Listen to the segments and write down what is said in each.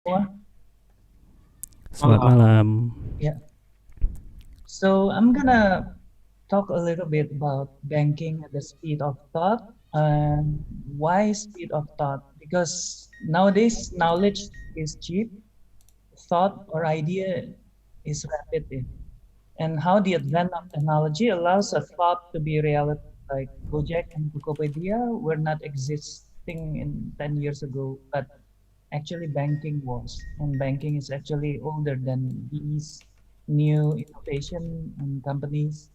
Semua. Selamat malam. Yeah. So I'm gonna talk a little bit about banking at the speed of thought. And why speed of thought? Because nowadays knowledge is cheap, thought or idea is rapid. And how the advent of technology allows a thought to be reality, like Gojek and Tokopedia were not existing in 10 years ago, but actually banking was. And banking is actually older than these new innovation and companies.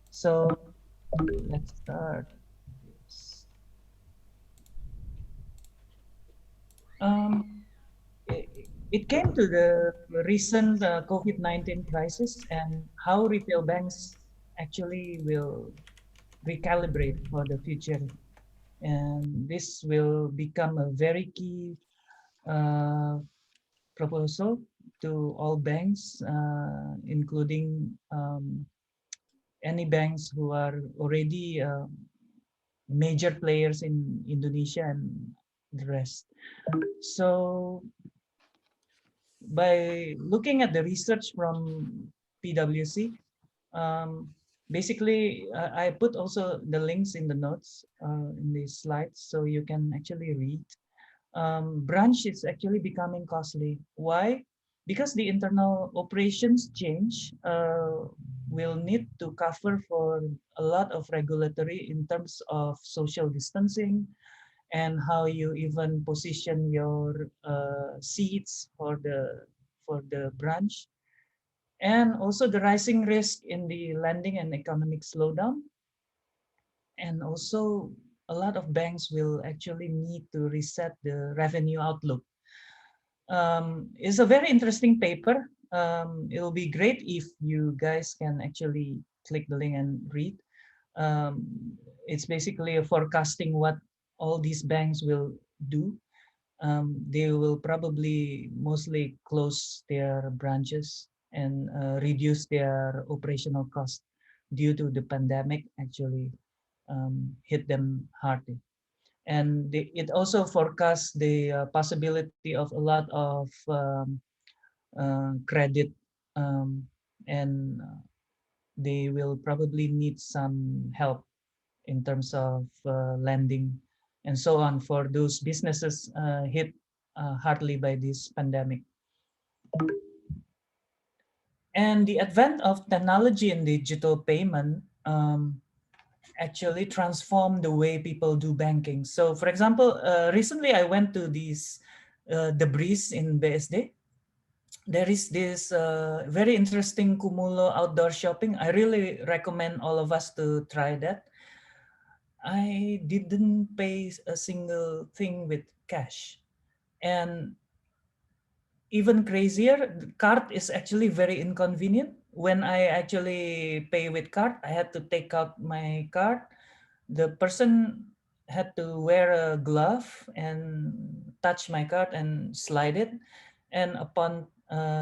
So let's start this. Um, it came to the recent COVID-19 crisis and how retail banks actually will recalibrate for the future. And this will become a very key uh, proposal to all banks, including any banks who are already major players in Indonesia and the rest. So by looking at the research from PwC, basically I put also the links in the notes in these slides so you can actually read. Branch is actually becoming costly. Why? Because the internal operations change, will need to cover for a lot of regulatory in terms of social distancing and how you even position your seats for the branch, and also the rising risk in the lending and economic slowdown, and also a lot of banks will actually need to reset the revenue outlook. It's a very interesting paper. It'll be great if you guys can actually click the link and read. Um, it's basically a forecasting what all these banks will do. They will probably mostly close their branches and reduce their operational cost due to the pandemic actually hit them hard. And it also forecasts the possibility of a lot of credit, um, and they will probably need some help in terms of lending and so on for those businesses hit hardly by this pandemic. And the advent of technology and digital payment actually transform the way people do banking. So for example, recently I went to these the Breeze in BSD. There is this very interesting Kumulo outdoor shopping. I really recommend all of us to try that. I didn't pay a single thing with cash. And even crazier, the card is actually very inconvenient. When I actually pay with card, I had to take out my card. The person had to wear a glove and touch my card and slide it. And upon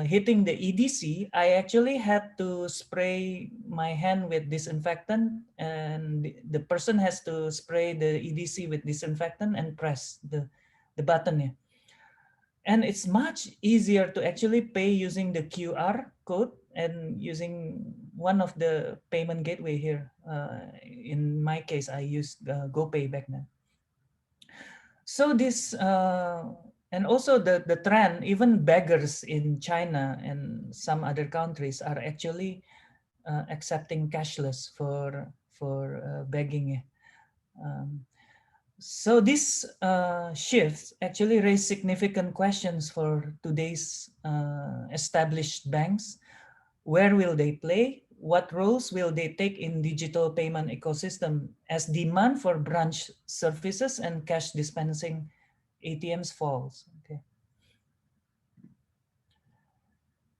hitting the EDC, I actually had to spray my hand with disinfectant, and the person has to spray the EDC with disinfectant and press the button. Yeah. And it's much easier to actually pay using the QR code and using one of the payment gateway here. In my case, I used GoPay back then. So this, and also the trend, even beggars in China and some other countries are actually accepting cashless for begging. Um, so these shifts actually raise significant questions for today's established banks. Where will they play? What roles will they take in digital payment ecosystem as demand for branch services and cash dispensing ATMs falls? Okay.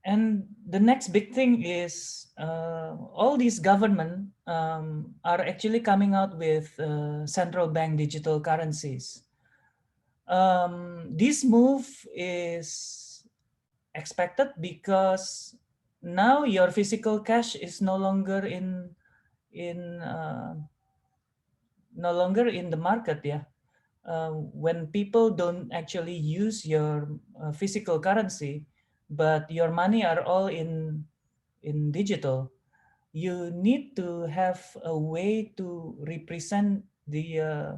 And the next big thing is all these government are actually coming out with central bank digital currencies. This move is expected because now your physical cash is in no longer in the market. Yeah, when people don't actually use your physical currency, but your money are all in digital, you need to have a way to represent the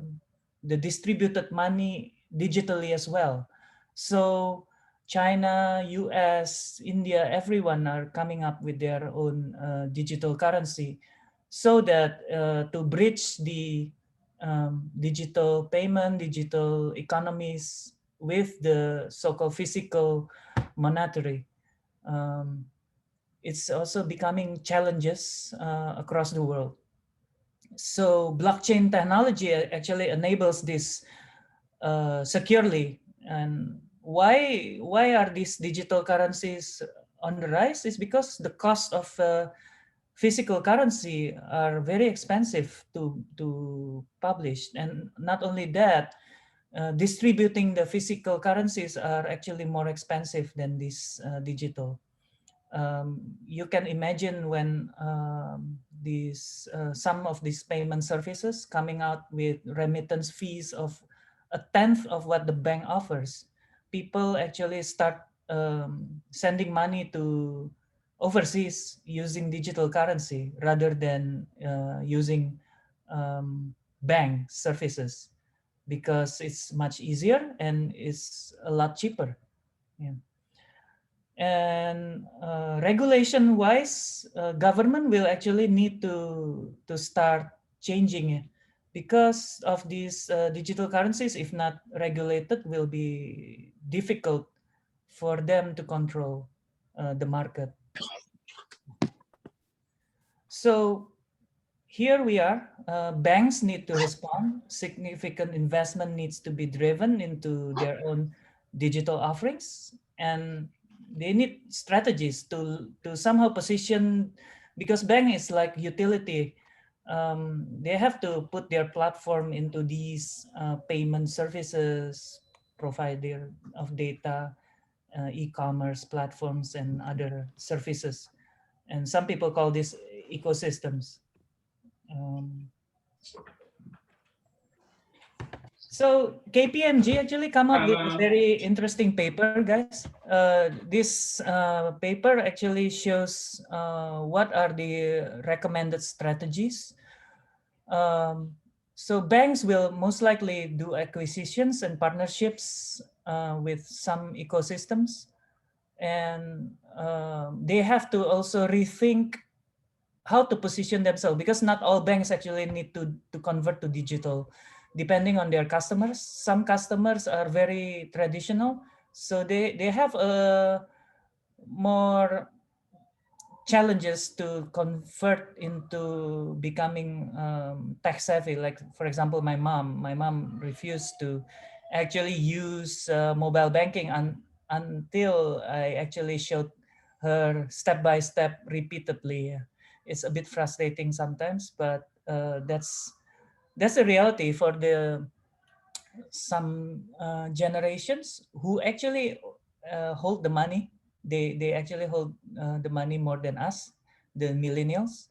distributed money digitally as well. So China, US, India, everyone are coming up with their own digital currency, so that to bridge the digital payment, digital economies with the so-called physical monetary. Um, it's also becoming challenges across the world. So blockchain technology actually enables this securely. And why are these digital currencies on the rise? Is because the cost of physical currency are very expensive to publish, and not only that, distributing the physical currencies are actually more expensive than this digital. You can imagine when some of these payment services coming out with remittance fees of a tenth of what the bank offers, people actually start sending money to overseas using digital currency rather than using bank services, because it's much easier and it's a lot cheaper. Yeah. And regulation wise, government will actually need to start changing it, because of these digital currencies. If not regulated, will be difficult for them to control the market. So here we are. Banks need to respond. Significant investment needs to be driven into their own digital offerings, and they need strategies to somehow position, because bank is like utility. They have to put their platform into these payment services, provider of data, e-commerce platforms, and other services. And some people call this ecosystems. Um, so KPMG actually come up with a very interesting paper, guys. This paper actually shows what are the recommended strategies. So banks will most likely do acquisitions and partnerships with some ecosystems, and they have to also rethink how to position themselves, because not all banks actually need to convert to digital, depending on their customers. Some customers are very traditional, so they have a more challenges to convert into becoming tech savvy. Like for example, my mom refused to actually use mobile banking until I actually showed her step by step repeatedly. It's a bit frustrating sometimes, but that's a reality for the some generations who actually hold the money. They actually hold the money more than us, the millennials.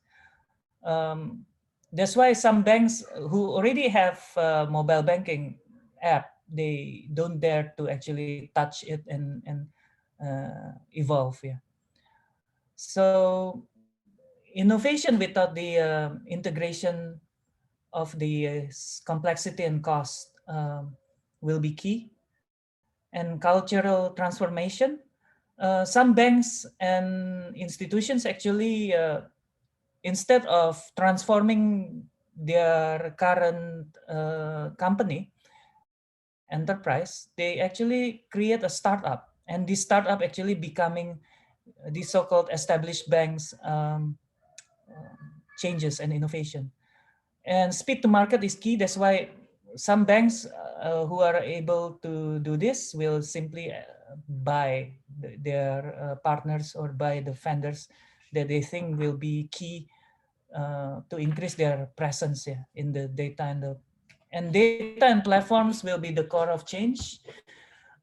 Um, that's why some banks who already have mobile banking app, they don't dare to actually touch it and evolve. Yeah. So innovation without the integration of the complexity and cost will be key. And cultural transformation. Some banks and institutions actually, instead of transforming their current company, enterprise, they actually create a startup. And this startup actually becoming these so-called established banks changes and innovation. And speed to market is key. That's why some banks who are able to do this will simply buy their partners or buy the vendors that they think will be key to increase their presence, yeah, in the data and data and platforms will be the core of change.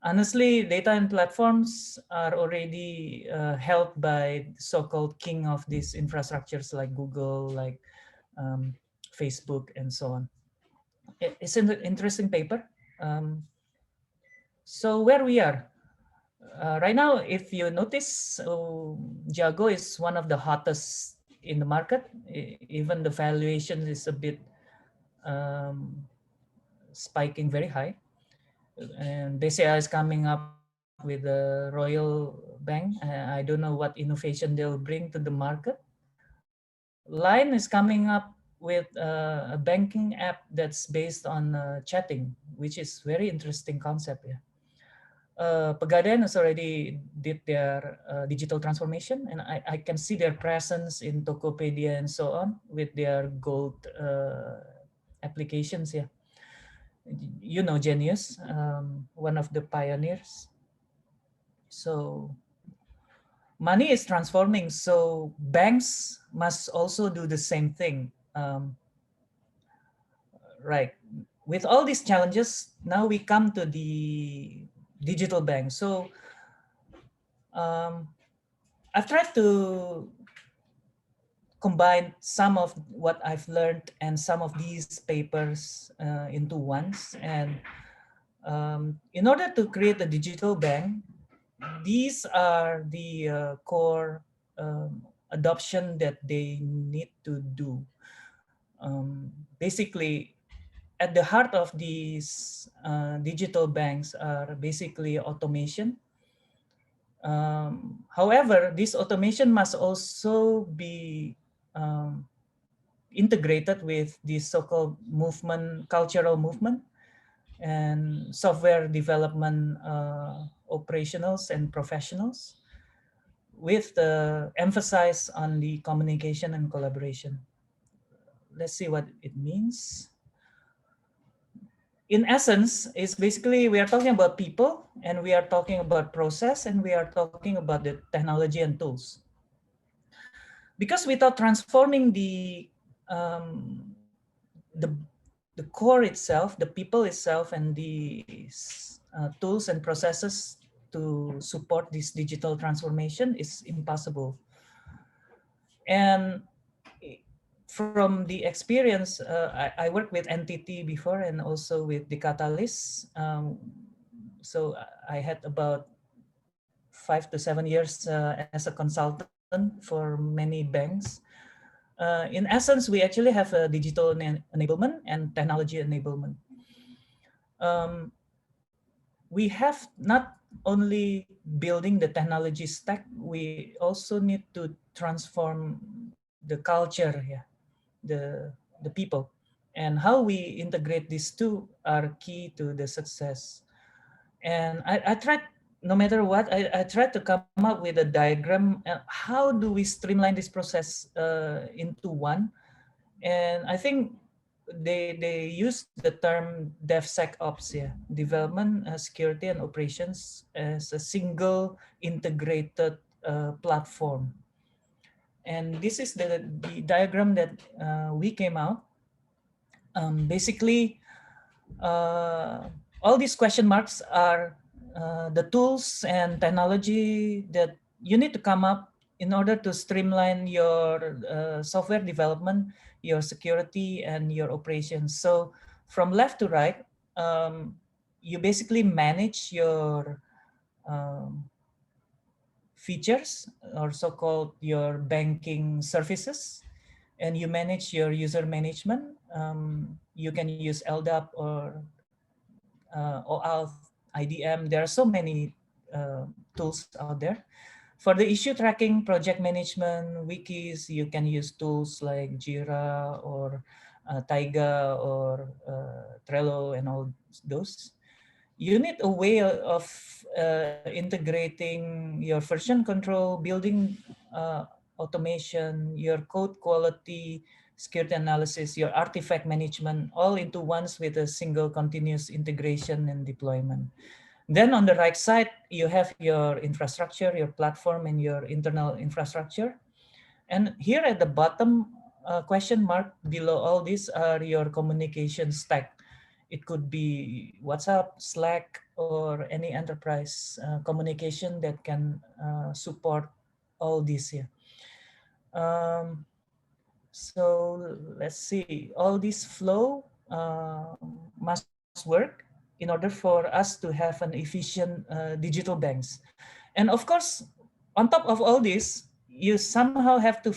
Honestly, data and platforms are already held by so-called king of these infrastructures like Google, like Facebook, and so on. It's an interesting paper. So where we are right now, if you notice, Jago is one of the hottest in the market. Even the valuation is a bit spiking very high. And BCA is coming up with a Royal Bank. I don't know what innovation they'll bring to the market. Line is coming up with a banking app that's based on chatting, which is very interesting concept. Yeah. Pegadaian has already did their digital transformation, and I can see their presence in Tokopedia and so on with their gold applications. Yeah, you know Genius, one of the pioneers. So money is transforming, so banks must also do the same thing. Right. With all these challenges, now we come to the digital bank. So I've tried to combine some of what I've learned and some of these papers into ones. And in order to create a digital bank, these are the core adoption that they need to do. Basically, at the heart of these digital banks are basically automation. However, this automation must also be integrated with the so-called movement, cultural movement, and software development operationals and professionals, with the emphasis on the communication and collaboration. Let's see what it means. In essence, it's basically we are talking about people, and we are talking about process, and we are talking about the technology and tools. Because without transforming the the core itself, the people itself, and the tools and processes to support this digital transformation is impossible. And from the experience, I worked with NTT before and also with the Catalyst. So I had about 5 to 7 years as a consultant for many banks. In essence, we actually have a digital enablement and technology enablement. We have not only building the technology stack, we also need to transform the culture, yeah, the people. And how we integrate these two are key to the success. And I tried, no matter what, I tried to come up with a diagram. How do we streamline this process into one? And I think they use the term DevSecOps, yeah, development, security, and operations as a single integrated platform. And this is the diagram that we came out. Basically, all these question marks are the tools and technology that you need to come up in order to streamline your software development, your security, and your operations. So from left to right, you basically manage your features, or so-called your banking services, and you manage your user management. You can use LDAP or OAuth, IDM. There are so many tools out there. For the issue tracking, project management, wikis, you can use tools like Jira or Taiga or Trello and all those. You need a way of integrating your version control, building automation, your code quality, security analysis, your artifact management, all into ones with a single continuous integration and deployment. Then on the right side, you have your infrastructure, your platform, and your internal infrastructure. And here at the bottom, question mark below all these are your communication stack. It could be WhatsApp, Slack, or any enterprise communication that can support all these here. So let's see, all this flow must work. in order for us to have an efficient digital banks. And of course, on top of all this, you somehow have to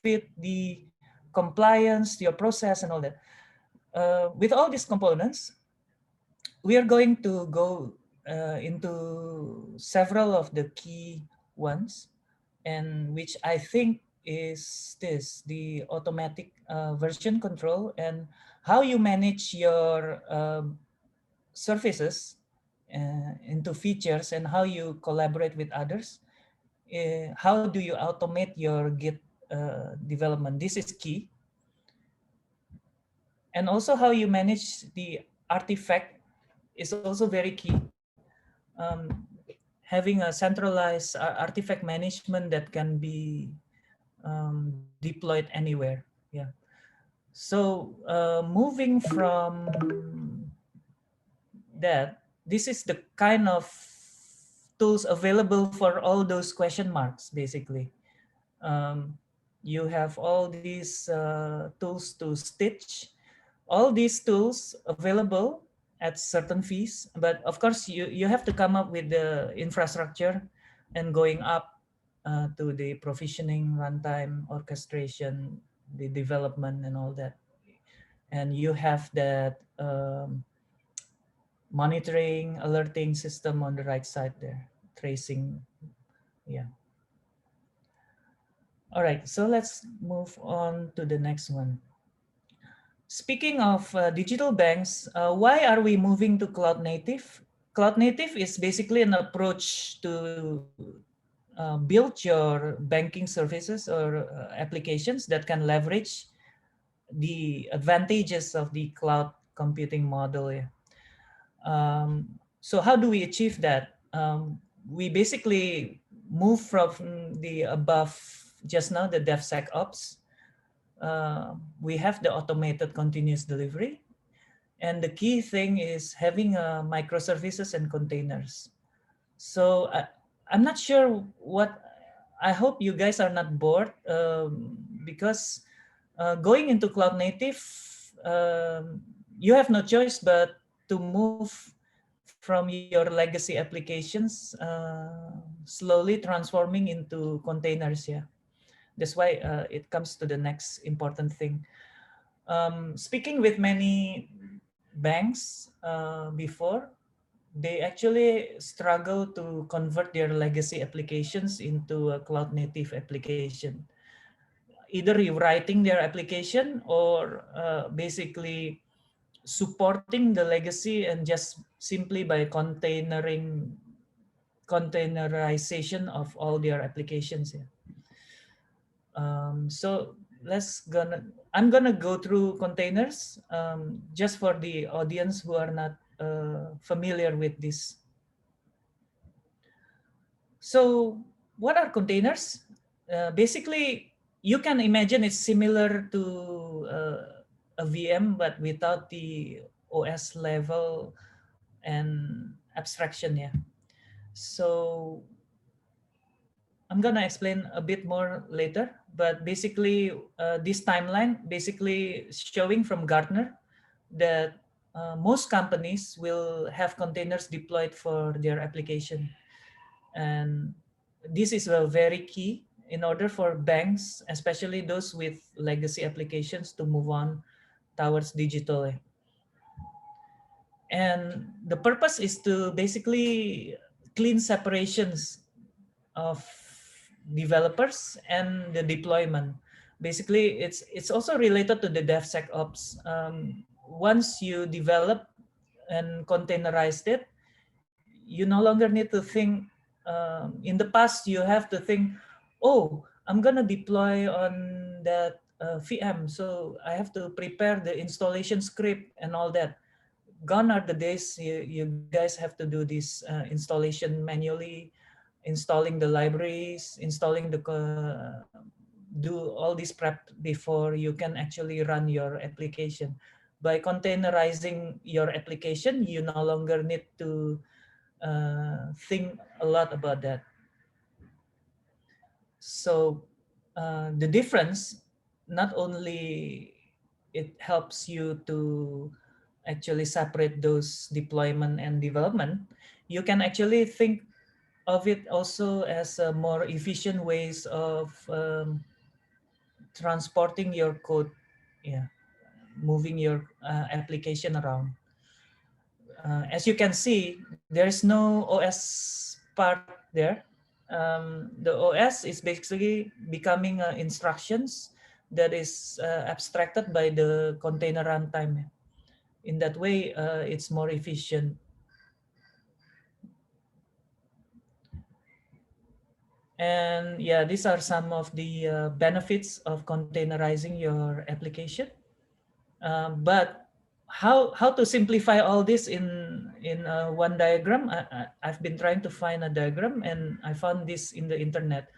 fit the compliance, your process and all that. With all these components, we are going to go into several of the key ones, and which I think is this, the automatic version control and how you manage your services into features and how you collaborate with others. How do you automate your Git development? This is key. And also how you manage the artifact is also very key. Having a centralized artifact management that can be deployed anywhere. Yeah. So moving from that, this is the kind of tools available for all those question marks, basically. You have all these tools to stitch. All these tools available at certain fees, but of course you have to come up with the infrastructure and going up to the provisioning, runtime, orchestration, the development and all that. And you have that monitoring, alerting system on the right side there, tracing, yeah. All right, so let's move on to the next one. Speaking of digital banks, why are we moving to cloud native? Cloud native is basically an approach to build your banking services or applications that can leverage the advantages of the cloud computing model. Yeah. So how do we achieve that? We basically move from the above just now, the DevSecOps. We have the automated continuous delivery. And the key thing is having microservices and containers. So I'm not sure what, I hope you guys are not bored because going into cloud native, you have no choice but to move from your legacy applications, slowly transforming into containers. Yeah, that's why it comes to the next important thing. Speaking with many banks before, they actually struggle to convert their legacy applications into a cloud native application. Either rewriting their application or basically supporting the legacy and just simply by containerization of all their applications. Yeah. So I'm gonna go through containers just for the audience who are not familiar with this. So what are containers? Basically, you can imagine it's similar to a VM, but without the OS level and abstraction. Yeah. So I'm gonna explain a bit more later, but basically this timeline basically showing from Gartner that most companies will have containers deployed for their application. And this is very key in order for banks, especially those with legacy applications, to move on towards digital. And the purpose is to basically clean separations of developers and the deployment. Basically, it's also related to the DevSecOps. Once you develop and containerized it, you no longer need to think. In the past, you have to think, oh, I'm gonna deploy on that VM, so I have to prepare the installation script and all that. Gone are the days you guys have to do this installation manually, installing the libraries, installing the do all this prep before you can actually run your application. By containerizing your application, you no longer need to think a lot about that. So the difference, not only it helps you to actually separate those deployment and development, you can actually think of it also as a more efficient ways of transporting your code, yeah, moving your application around. As you can see, there's no OS part there. The OS is basically becoming instructions that is abstracted by the container runtime. In that way, it's more efficient. And yeah, these are some of the benefits of containerizing your application. But how to simplify all this in one diagram? I've been trying to find a diagram, and I found this in the internet.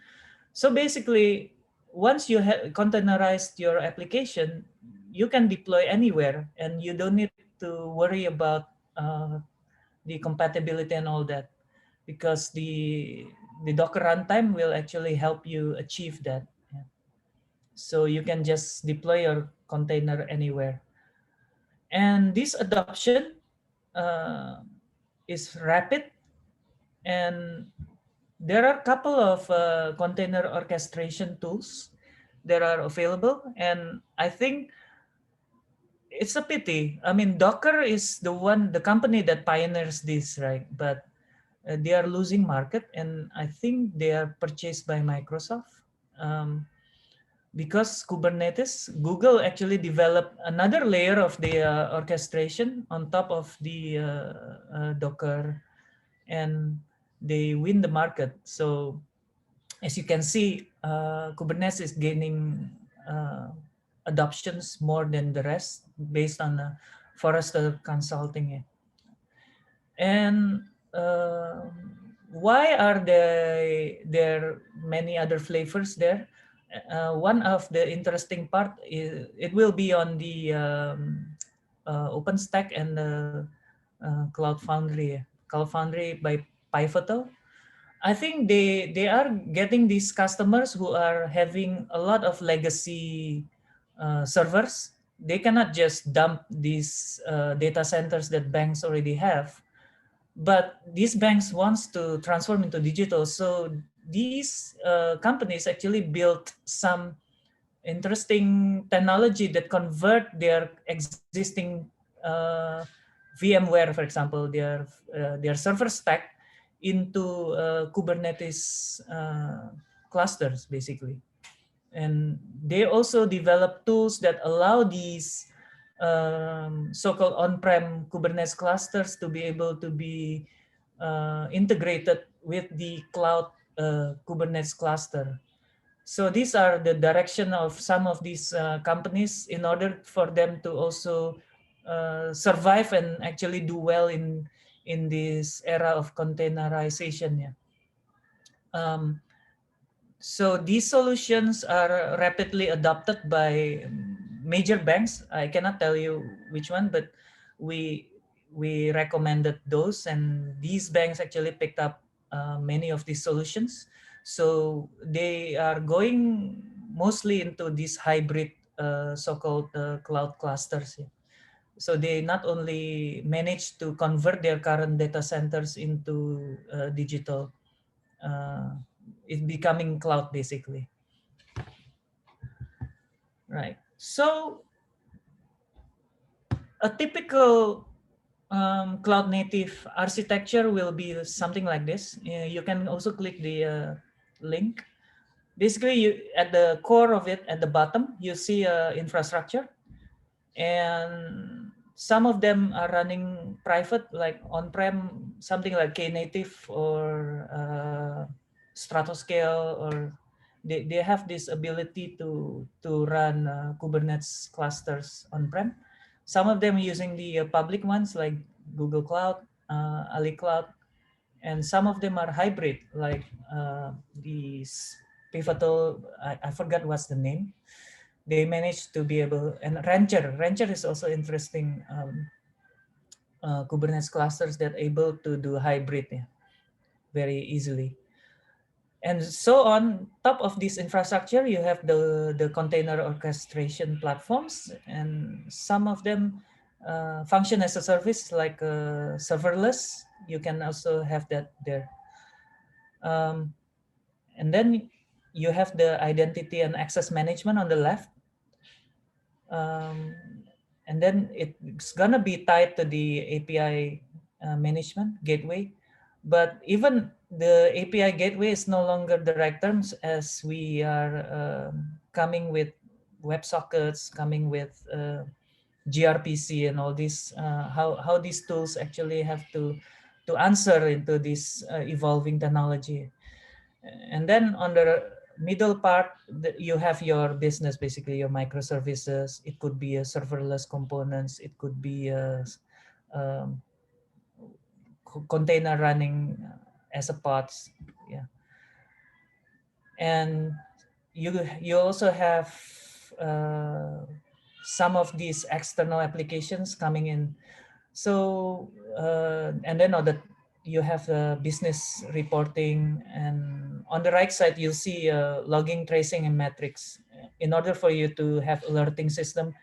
So basically, once you have containerized your application, you can deploy anywhere, and you don't need to worry about the compatibility and all that, because the Docker runtime will actually help you achieve that. Yeah. So you can just deploy your container anywhere. And this adoption uh, is rapid, and there are a couple of container orchestration tools that are available. And I think it's a pity. I mean, Docker is the company that pioneers this, right? But they are losing market, and I think they are purchased by Microsoft. Because Kubernetes, Google actually developed another layer of the orchestration on top of the Docker, and they win the market. So as you can see, Kubernetes is gaining adoptions more than the rest based on Forrester Consulting. And why are there many other flavors there? One of the interesting part is it will be on the OpenStack and Cloud Foundry. Cloud Foundry by Pivotal. I think they are getting these customers who are having a lot of legacy servers. They cannot just dump these data centers that banks already have, but these banks wants to transform into digital. So these companies actually built some interesting technology that convert their existing uh, VMware, for example, their server stack into Kubernetes clusters, basically. And they also develop tools that allow these so-called on-prem Kubernetes clusters to be able to be integrated with the cloud Kubernetes cluster. So these are the direction of some of these companies in order for them to also survive and actually do well in this era of containerization. Yeah. So these solutions are rapidly adopted by major banks. I cannot tell you which one, but we we recommended those, and these banks actually picked up many of these solutions. So they are going mostly into these hybrid so-called cloud clusters. Yeah. So they not only manage to convert their current data centers into digital, uh, it's becoming cloud basically. Right. So a typical cloud native architecture will be something like this. You can also click the link. Basically, at the core of it, at the bottom, you see infrastructure, and some of them are running private, like on-prem, something like Knative or Stratoscale, or they have this ability to run Kubernetes clusters on-prem. Some of them using the public ones like Google Cloud, Ali Cloud, and some of them are hybrid, like these Pivotal. I forgot what's the name. They managed to be able, and Rancher is also interesting. Kubernetes clusters that able to do hybrid, yeah, very easily. And so on top of this infrastructure, you have the container orchestration platforms, and some of them function as a service like serverless. You can also have that there. And then you have the identity and access management on the left. And then it's gonna be tied to the API management gateway. But even the API gateway is no longer the right terms, as we are coming with WebSockets, coming with gRPC and all this, how these tools actually have to answer into this evolving technology. And then on the middle part, you have your business, basically your microservices. It could be a serverless components. It could be a um, container running as a pods. Yeah. And you also have some of these external applications coming in. So and then on the you have business reporting, and on the right side you'll see logging, tracing, and metrics. In order for you to have alerting system,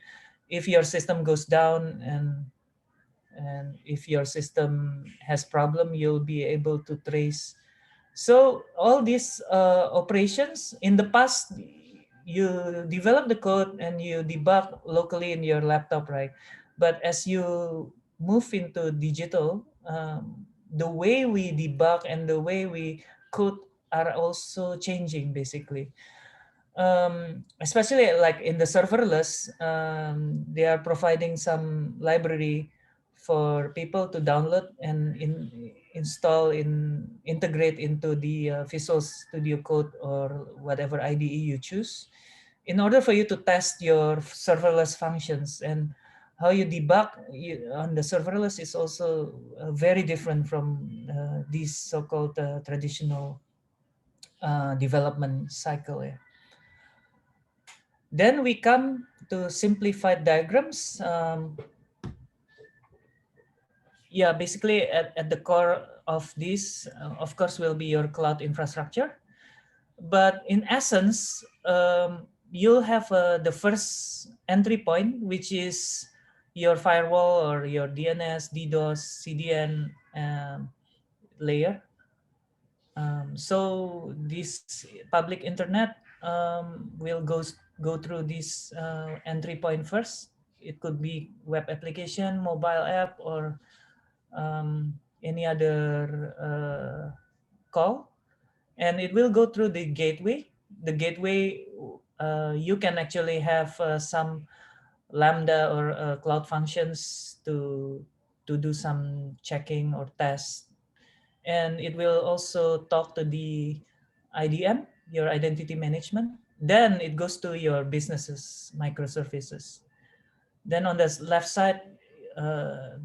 if your system goes down and if your system has problem, you'll be able to trace. So all these operations, in the past, you develop the code and you debug locally in your laptop, right? But as you move into digital, the way we debug and the way we code are also changing, basically. Especially like in the serverless, they are providing some library for people to download and install, integrate into the Visual Studio Code or whatever IDE you choose, in order for you to test your serverless functions. And how you debug on the serverless is also very different from these so-called traditional development cycle. Yeah. Then we come to simplified diagrams. Yeah, basically at the core of this, of course, will be your cloud infrastructure. But in essence, you'll have the first entry point, which is your firewall or your DNS, DDoS, CDN layer. So this public internet will go through this entry point first. It could be web application, mobile app, or any other call, and it will go through the gateway. The gateway, you can actually have some Lambda or cloud functions to do some checking or tests, and it will also talk to the IDM, your identity management. Then it goes to your businesses microservices. Then on the left side,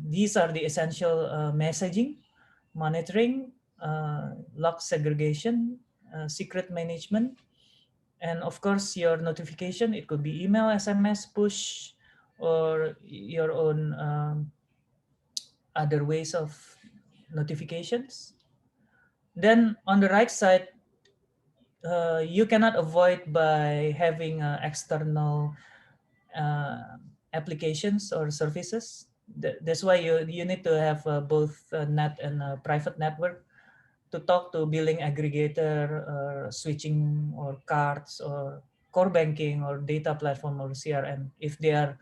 these are the essential messaging, monitoring, log segregation, secret management, and of course your notification. It could be email, SMS, push, or your own other ways of notifications. Then on the right side, you cannot avoid by having external applications or services. That's why you need to have both net and private network to talk to billing aggregator, switching, or cards, or core banking, or data platform, or CRM, if they are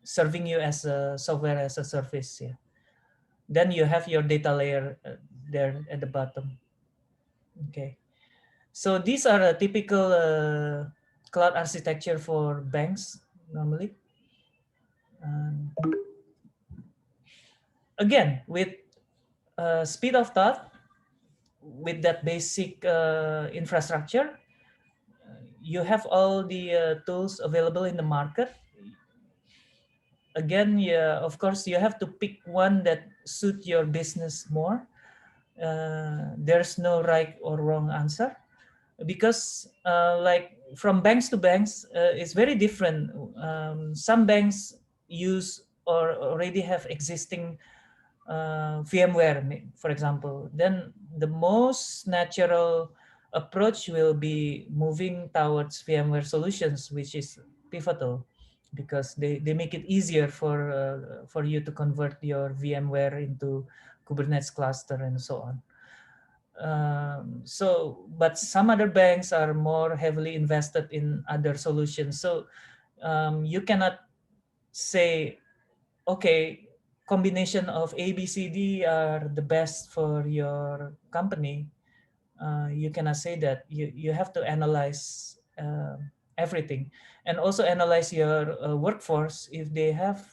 serving you as a software as a service. Yeah. Then you have your data layer there at the bottom. Okay. So these are a typical cloud architecture for banks normally. Again, with speed of thought, with that basic infrastructure, you have all the tools available in the market. Again, yeah, of course, you have to pick one that suit your business more. There's no right or wrong answer, because like from banks to banks, it's very different. Some banks use or already have existing VMware, for example. Then the most natural approach will be moving towards VMware solutions, which is Pivotal. because they make it easier for you to convert your VMware into Kubernetes cluster and so on. But some other banks are more heavily invested in other solutions. So you cannot say, okay, combination of A, B, C, D are the best for your company. You cannot say that. You have to analyze everything, and also analyze your workforce, if they have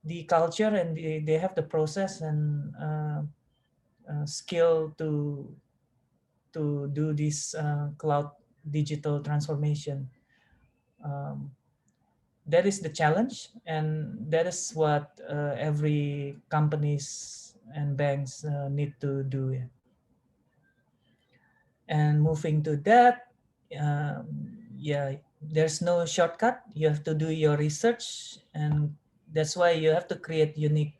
the culture and they have the process and skill to do this cloud digital transformation. That is the challenge, and that is what every companies and banks need to do. And moving to that, yeah, there's no shortcut. You have to do your research, and that's why you have to create unique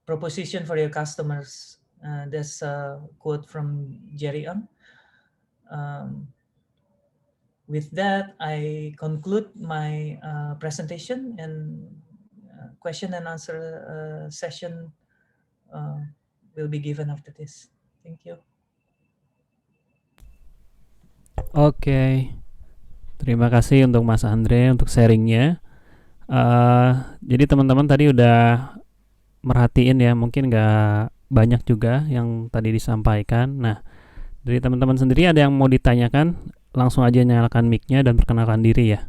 proposition for your customers. That's a quote from Jerry Ng. With that, I conclude my presentation, and question and answer session will be given after this. Thank you. Oke, terima kasih untuk Mas Andre untuk sharingnya. Jadi teman-teman tadi udah merhatiin ya, mungkin nggak banyak juga yang tadi disampaikan. Nah, dari teman-teman sendiri ada yang mau ditanyakan, langsung aja nyalakan mic-nya dan perkenalkan diri ya.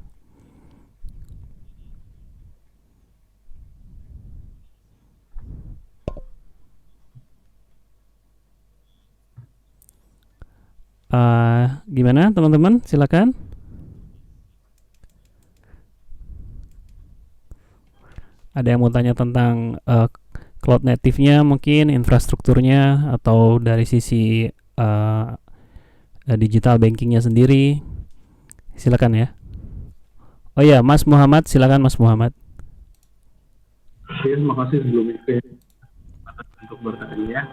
Gimana teman-teman? Silakan. Ada yang mau tanya tentang cloud native-nya, mungkin infrastrukturnya, atau dari sisi digital banking-nya sendiri? Silakan ya. Oh ya, Mas Muhammad, silakan Mas Muhammad. Terima kasih sebelumnya untuk bertanya.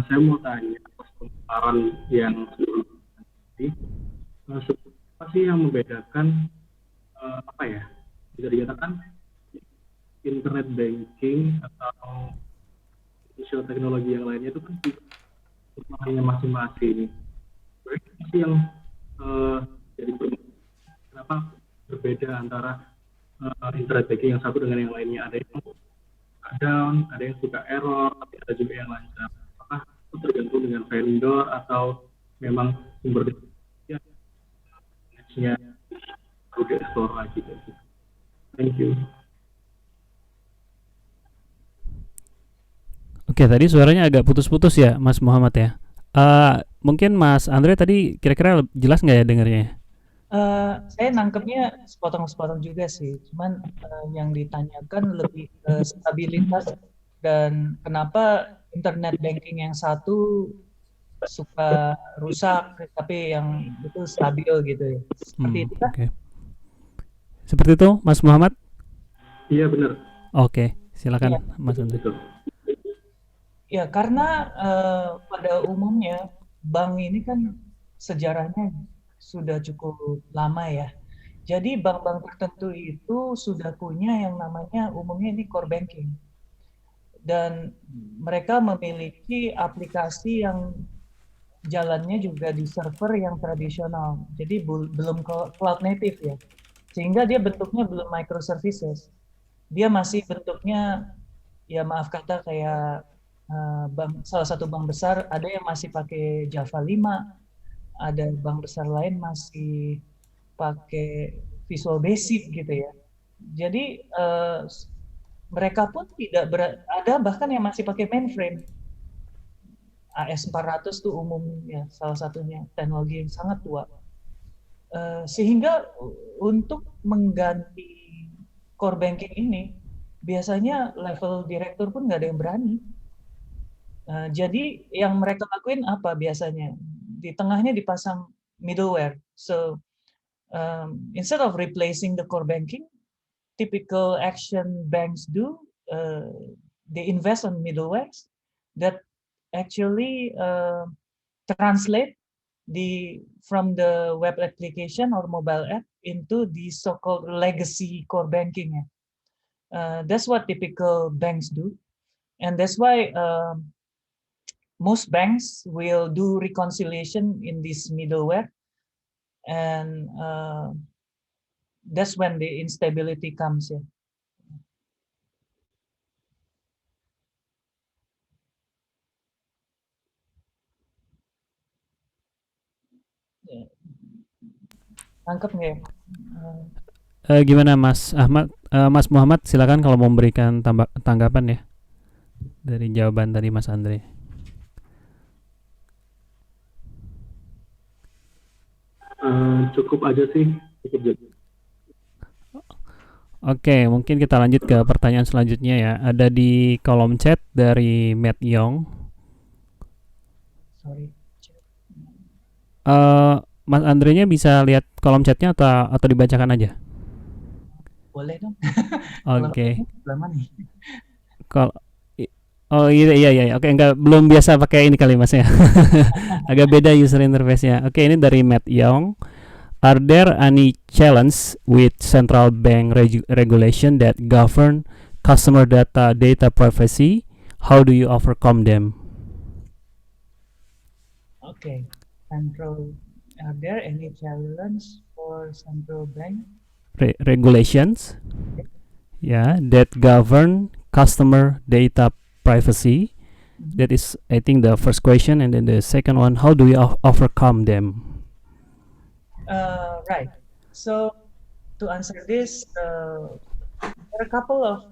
Saya mau tanya atas pemaparan yang tadi, apa sih yang membedakan apa ya, bisa dikatakan internet banking atau digital teknologi yang lainnya itu kan hanya masing-masing. Apa sih yang jadi kenapa berbeda antara internet banking yang satu dengan yang lainnya? Ada yang down, ada yang suka error, tapi ada juga yang lancar. Apakah itu tergantung dengan vendor atau memang sumber daya perlu dieksplor lagi? Thank you. Oke, tadi suaranya agak putus-putus ya, Mas Muhammad ya. Mungkin Mas Andre tadi kira-kira jelas nggak ya dengarnya? Saya nangkepnya sepotong-sepotong juga sih, cuman yang ditanyakan lebih stabilitas dan kenapa internet banking yang satu suka rusak, tapi yang itu stabil gitu ya. Seperti itu kan? Okay. Seperti itu, Mas Muhammad? Iya benar. Oke, silakan ya, Mas Andre. Ya, karena pada umumnya bank ini kan sejarahnya sudah cukup lama ya. Jadi bank-bank tertentu itu sudah punya yang namanya umumnya ini core banking. Dan mereka memiliki aplikasi yang jalannya juga di server yang tradisional. Jadi belum cloud native ya. Sehingga dia bentuknya belum microservices. Dia masih bentuknya, ya maaf kata, kayak salah satu bank besar ada yang masih pakai Java 5, ada bank besar lain masih pakai Visual Basic gitu ya. Jadi mereka pun tidak ada bahkan yang masih pakai mainframe. AS400 itu umumnya salah satunya, teknologi yang sangat tua. Sehingga untuk mengganti core banking ini biasanya level direktur pun nggak ada yang berani. Jadi yang mereka lakuin apa biasanya? Di tengahnya dipasang middleware. So instead of replacing the core banking, typical action banks do, they invest on middlewares that actually translate from the web application or mobile app into the so-called legacy core banking. That's what typical banks do, and that's why most banks will do reconciliation in this middleware, and that's when the instability comes in. Tangkap nggak ya? Gimana Mas Ahmad, Mas Muhammad, silakan kalau mau memberikan tanggapan ya dari jawaban tadi Mas Andre. Cukup aja sih, cukup aja. Oke, mungkin kita lanjut ke pertanyaan selanjutnya ya. Ada di kolom chat dari Matt Yong. Sorry. Mas Andre-nya bisa lihat kolom chatnya atau dibacakan aja? Boleh dong. Oke. Lama nih. Oh iya. Oke, belum biasa pakai ini kali Mas ya. Agak beda user interface-nya. Oke, ini dari Matt Young. Are there any challenge with central bank regulation that govern customer data privacy? How do you overcome them? Okay. Are there any challenge for central bank Regulations, yeah, that govern customer data privacy? That is, I think, the first question, and then the second one: how do we overcome them? Right. So to answer this, there are a couple of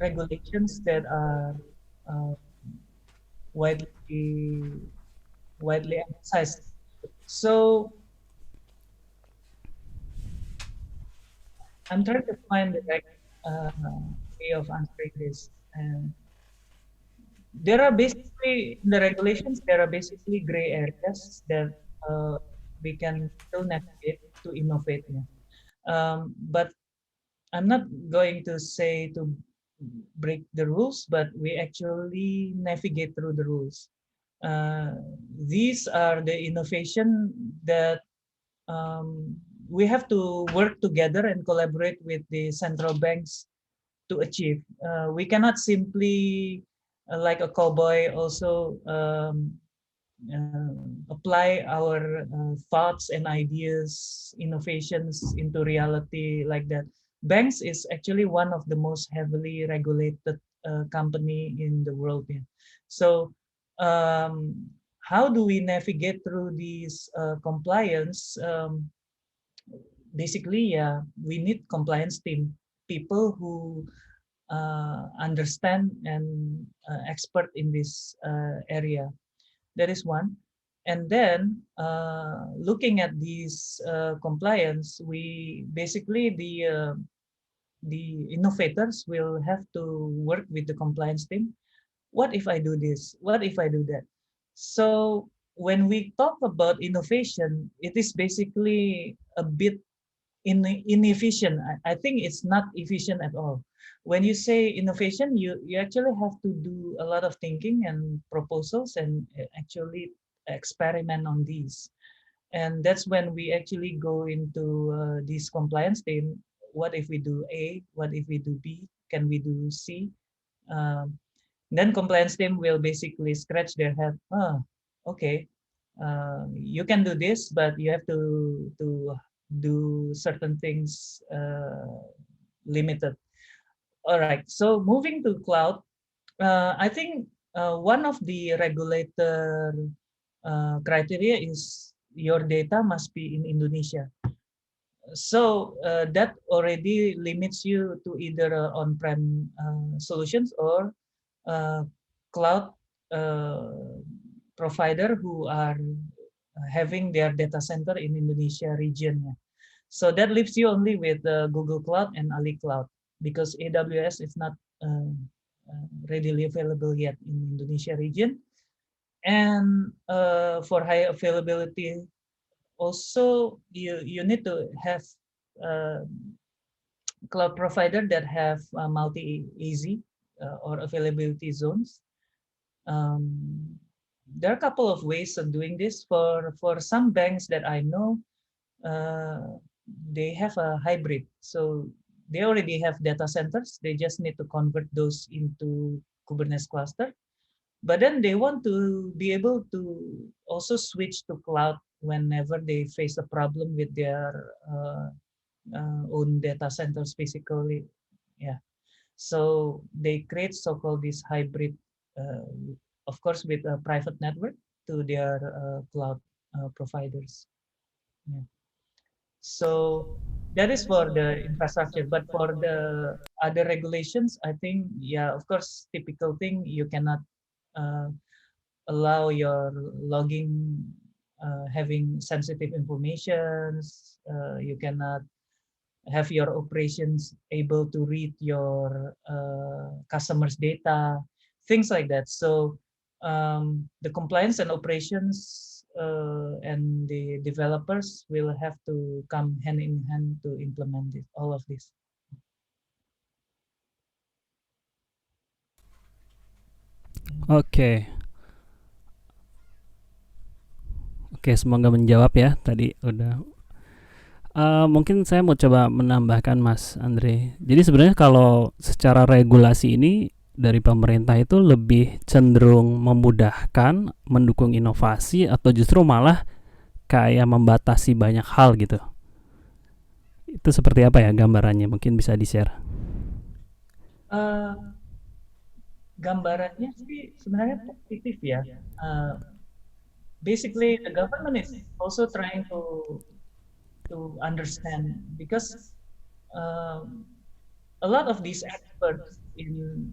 regulations that are widely emphasized. So I'm trying to find the right way of answering this. And there are basically, in the regulations, there are basically gray areas that we can still navigate to innovate. But I'm not going to say to break the rules, but we actually navigate through the rules. These are the innovation that we have to work together and collaborate with the central banks to achieve. We cannot simply, like a cowboy, also apply our thoughts and ideas, innovations into reality like that. Banks is actually one of the most heavily regulated company in the world. Yeah. So how do we navigate through these compliance? Basically, yeah, we need compliance team, people who understand and expert in this area. That is one. And then looking at these compliance, we basically the innovators will have to work with the compliance team. What if I do this? What if I do that? So when we talk about innovation, it is basically a bit inefficient. I think it's not efficient at all. When you say innovation, you actually have to do a lot of thinking and proposals and actually experiment on these. And that's when we actually go into this compliance team. What if we do A? What if we do B? Can we do C? Then compliance team will basically scratch their head. Okay, you can do this, but you have to do certain things limited. All right. So moving to cloud, I think one of the regulator criteria is your data must be in Indonesia. So that already limits you to either on-prem solutions or cloud provider who are having their data center in Indonesia region. So that leaves you only with Google Cloud and Ali Cloud, because AWS is not readily available yet in Indonesia region. And for high availability, also you need to have cloud provider that have multi-AZ or availability zones. there are a couple of ways of doing this. For some banks that I know, they have a hybrid. So they already have data centers. They just need to convert those into Kubernetes cluster. But then they want to be able to also switch to cloud whenever they face a problem with their own data centers physically. Yeah. So they create so-called this hybrid, of course, with a private network to their cloud providers. Yeah. So that is for the infrastructure, but for the other regulations, I think, yeah, of course, typical thing, you cannot allow your logging having sensitive informations. You cannot have your operations able to read your customers' data, things like that. So the compliance and operations and the developers will have to come hand in hand to implement it, all of this. Oke. Oke, semoga menjawab ya. Tadi udah. Mungkin saya mau coba menambahkan Mas Andre. Jadi sebenarnya kalau secara regulasi ini dari pemerintah itu lebih cenderung memudahkan, mendukung inovasi, atau justru malah kayak membatasi banyak hal gitu. Itu seperti apa ya gambarannya? Mungkin bisa di-share. Gambarannya sih sebenarnya positif ya. Basically, the government is also trying to understand, because a lot of these experts in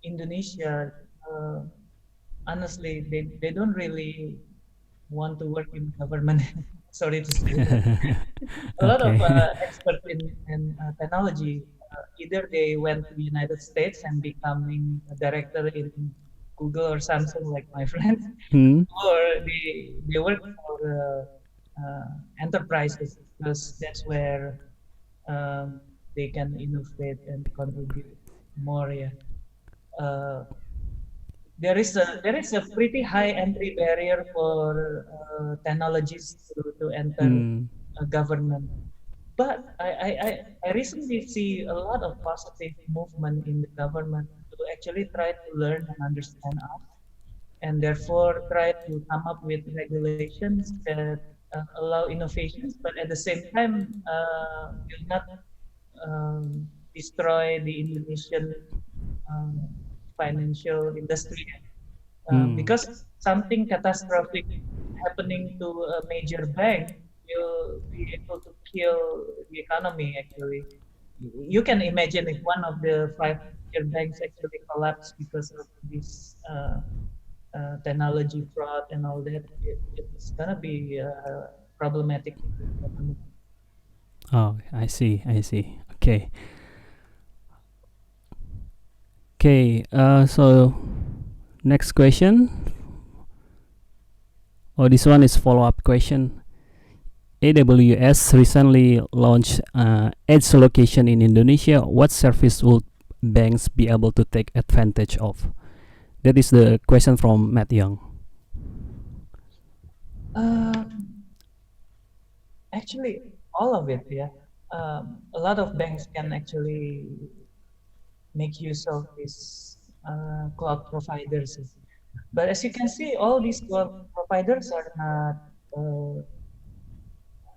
Indonesia, honestly, they don't really want to work in government. Sorry to say that. A lot of experts in technology, either they went to the United States and becoming a director in Google or Samsung, like my friend, or they work for enterprises, because that's where they can innovate and contribute more. Yeah, there is a pretty high entry barrier for technologists to enter government. But I recently see a lot of positive movement in the government to actually try to learn and understand us, and therefore try to come up with regulations that allow innovations, but at the same time will not destroy the Indonesian financial industry. Because something catastrophic happening to a major bank will be able to kill the economy, actually. You can imagine if one of the 5 major banks actually collapse because of this technology fraud and all that, it's gonna be problematic. Oh, I see. Okay. So next question. Oh, this one is follow-up question. AWS recently launched edge location in Indonesia. What service would banks be able to take advantage of? That is the question from Matt Young. Actually, all of it, yeah. A lot of banks can actually make use of these cloud providers. But as you can see, all these cloud providers are not,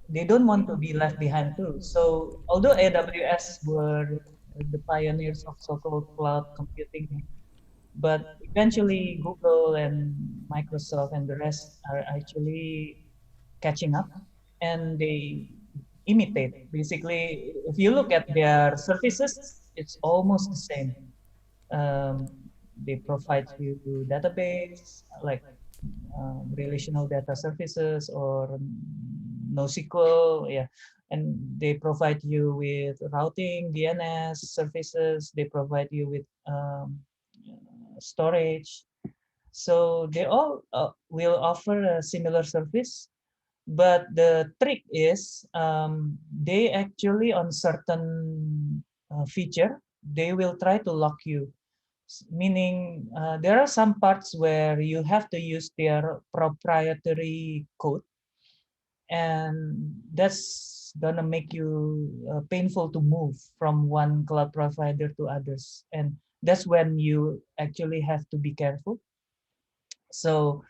they don't want to be left behind too. So although AWS were the pioneers of so-called cloud computing, but eventually Google and Microsoft and the rest are actually catching up, and they imitate. Basically, if you look at their services, it's almost the same. They provide you database like relational data services or NoSQL, yeah, and they provide you with routing, DNS services. They provide you with storage. So they all will offer a similar service, but the trick is they actually on certain feature, they will try to lock you. Meaning there are some parts where you have to use their proprietary code, and that's gonna make you painful to move from one cloud provider to others, and that's when you actually have to be careful. So,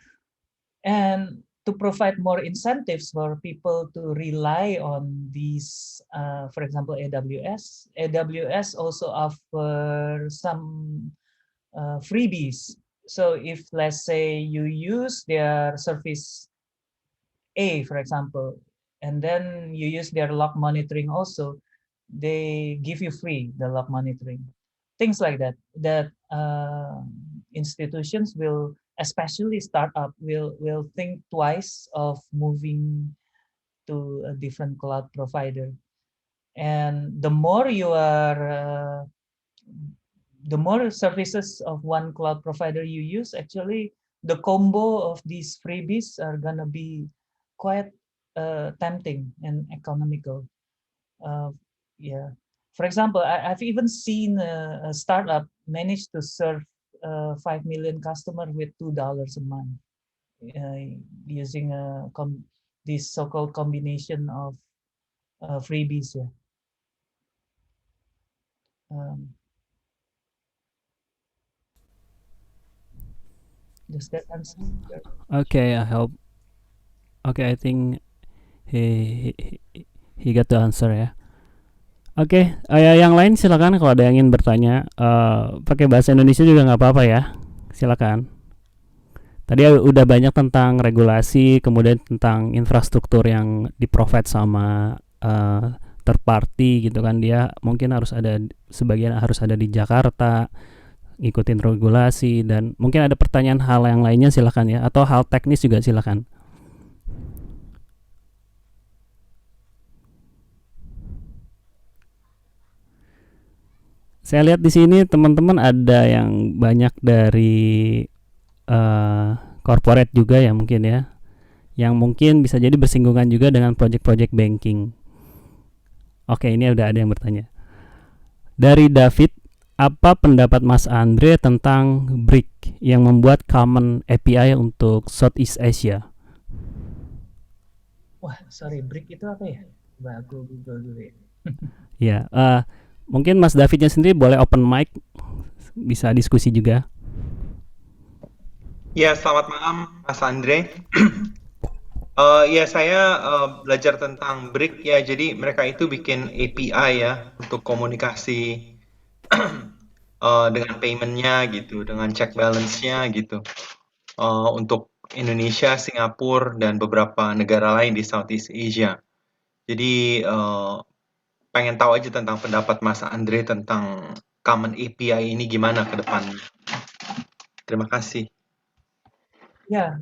and to provide more incentives for people to rely on these, for example, AWS also offer some freebies. So if, let's say, you use their service A, for example, and then you use their log monitoring also, they give you free the log monitoring. Things like that, that institutions will, especially startup, will think twice of moving to a different cloud provider. And the more services of one cloud provider you use, actually the combo of these freebies are gonna be quite tempting and economical. Yeah, for example, I've even seen a startup manage to serve 5 million customers with $2 a month, using this so-called combination of freebies. Yeah. Does that answer? Okay, I hope. Okay, I think he got the answer ya. Oke, yang lain silakan kalau ada yang ingin bertanya. Pakai bahasa Indonesia juga nggak apa-apa ya. Silakan. Tadi udah banyak tentang regulasi, kemudian tentang infrastruktur yang di-provide sama third party gitu kan. Dia mungkin harus ada, sebagian harus ada di Jakarta, ngikutin regulasi, dan mungkin ada pertanyaan hal yang lainnya silakan ya, atau hal teknis juga silakan. Saya lihat di sini teman-teman ada yang banyak dari corporate juga ya mungkin ya, yang mungkin bisa jadi bersinggungan juga dengan project-project banking. Oke, ini udah ada yang bertanya. Dari David, apa pendapat Mas Andre tentang BRIC yang membuat Common API untuk Southeast Asia? Wah, sorry, BRIC itu apa ya? Coba aku Google dulu ya. Ya, mungkin Mas Davidnya sendiri boleh open mic, bisa diskusi juga. Ya, selamat malam Mas Andre. Ya, saya belajar tentang BRIC ya. Jadi mereka itu bikin API ya untuk komunikasi dengan paymentnya gitu, dengan check balance-nya gitu. Untuk Indonesia, Singapura, dan beberapa negara lain di Southeast Asia. Jadi pengen tahu aja tentang pendapat Mas Andre tentang Common API ini gimana ke depannya. Terima kasih. Ya,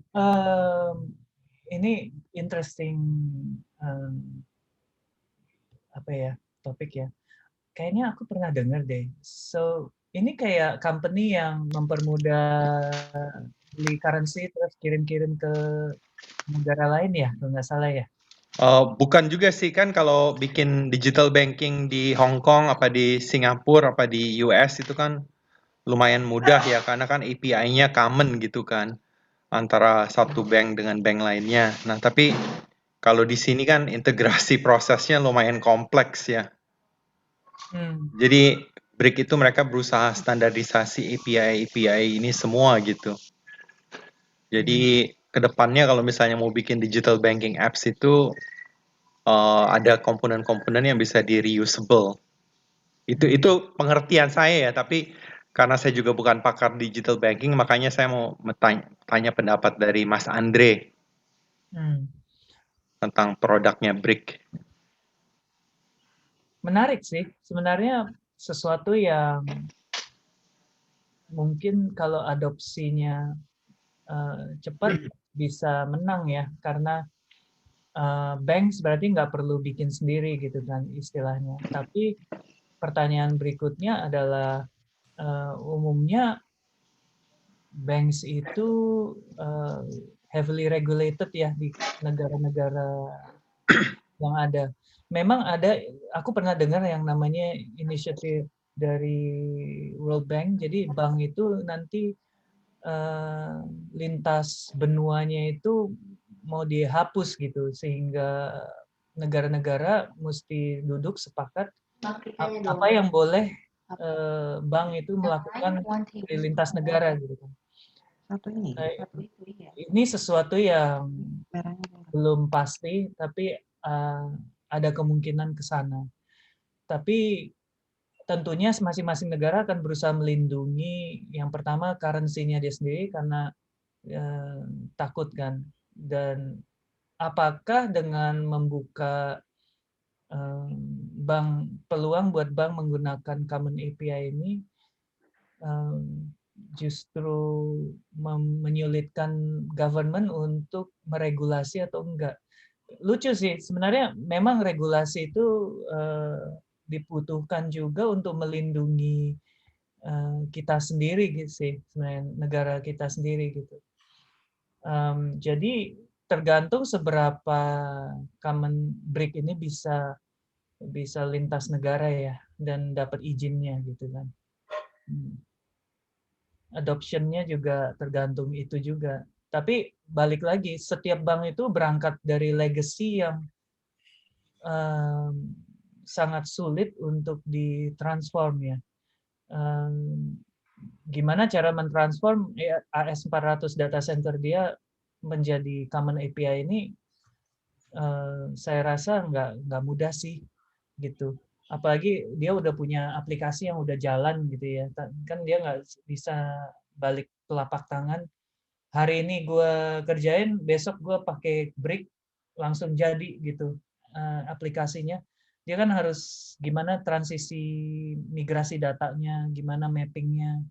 ini interesting apa ya, topik ya. Kayaknya aku pernah dengar deh. So, ini kayak company yang mempermudah beli currency terus kirim-kirim ke negara lain ya, kalau nggak salah ya. Bukan juga sih, kan kalau bikin digital banking di Hong Kong, apa di Singapura, apa di US itu kan lumayan mudah ya, karena kan API-nya common gitu kan, antara satu bank dengan bank lainnya. Nah, tapi kalau di sini kan integrasi prosesnya lumayan kompleks ya. Jadi BRIC itu mereka berusaha standarisasi API ini semua gitu. Jadi kedepannya kalau misalnya mau bikin digital banking apps itu ada komponen-komponen yang bisa di reusable. Itu pengertian saya ya, tapi karena saya juga bukan pakar digital banking, makanya saya mau tanya pendapat dari Mas Andre tentang produknya BRIC. Menarik sih, sebenarnya sesuatu yang mungkin kalau adopsinya cepat bisa menang ya, karena banks berarti nggak perlu bikin sendiri gitu kan istilahnya. Tapi pertanyaan berikutnya adalah umumnya banks itu heavily regulated ya di negara-negara yang ada. Memang ada, aku pernah dengar yang namanya initiative dari World Bank. Jadi bank itu nanti lintas benuanya itu mau dihapus gitu, sehingga negara-negara mesti duduk sepakat apa yang boleh bank itu melakukan di lintas negara gitu kan. Ini sesuatu yang belum pasti, tapi ada kemungkinan ke sana. Tapi tentunya masing-masing negara akan berusaha melindungi yang pertama currency-nya dia sendiri karena takut kan. Dan apakah dengan membuka peluang buat bank menggunakan Common API ini justru menyulitkan government untuk meregulasi atau enggak? Lucu sih, sebenarnya memang regulasi itu dibutuhkan juga untuk melindungi kita sendiri gitu sih, sebenarnya negara kita sendiri gitu. Jadi tergantung seberapa common BRIC ini bisa lintas negara ya dan dapat izinnya gitu kan. Adoptionnya juga tergantung itu juga. Tapi balik lagi, setiap bank itu berangkat dari legacy yang sangat sulit untuk ditransform ya. Gimana cara mentransform AS400 data center dia menjadi Common API ini? Saya rasa nggak mudah sih gitu. Apalagi dia udah punya aplikasi yang udah jalan gitu ya. Kan dia nggak bisa balik telapak tangan. Hari ini gue kerjain, besok gue pakai BRIC langsung jadi gitu aplikasinya. Dia kan harus gimana transisi migrasi datanya, gimana mappingnya.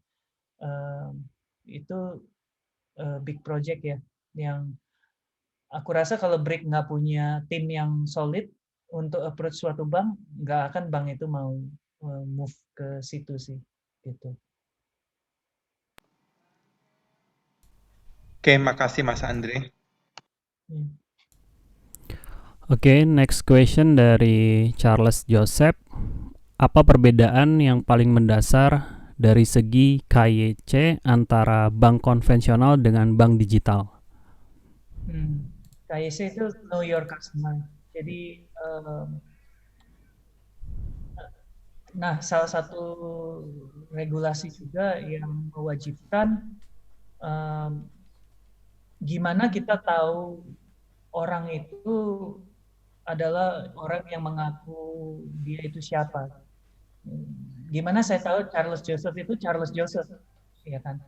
Itu big project ya. Yang aku rasa kalau BRIC nggak punya tim yang solid untuk approach suatu bank, nggak akan bank itu mau move ke situ sih. Gitu. Oke, makasih Mas Andre. Oke, next question dari Charles Joseph. Apa perbedaan yang paling mendasar dari segi KYC antara bank konvensional dengan bank digital? KYC itu know your customer. Jadi, nah salah satu regulasi juga yang mewajibkan gimana kita tahu orang itu adalah orang yang mengaku dia itu siapa. Gimana saya tahu Charles Joseph itu Charles Joseph, ya kan?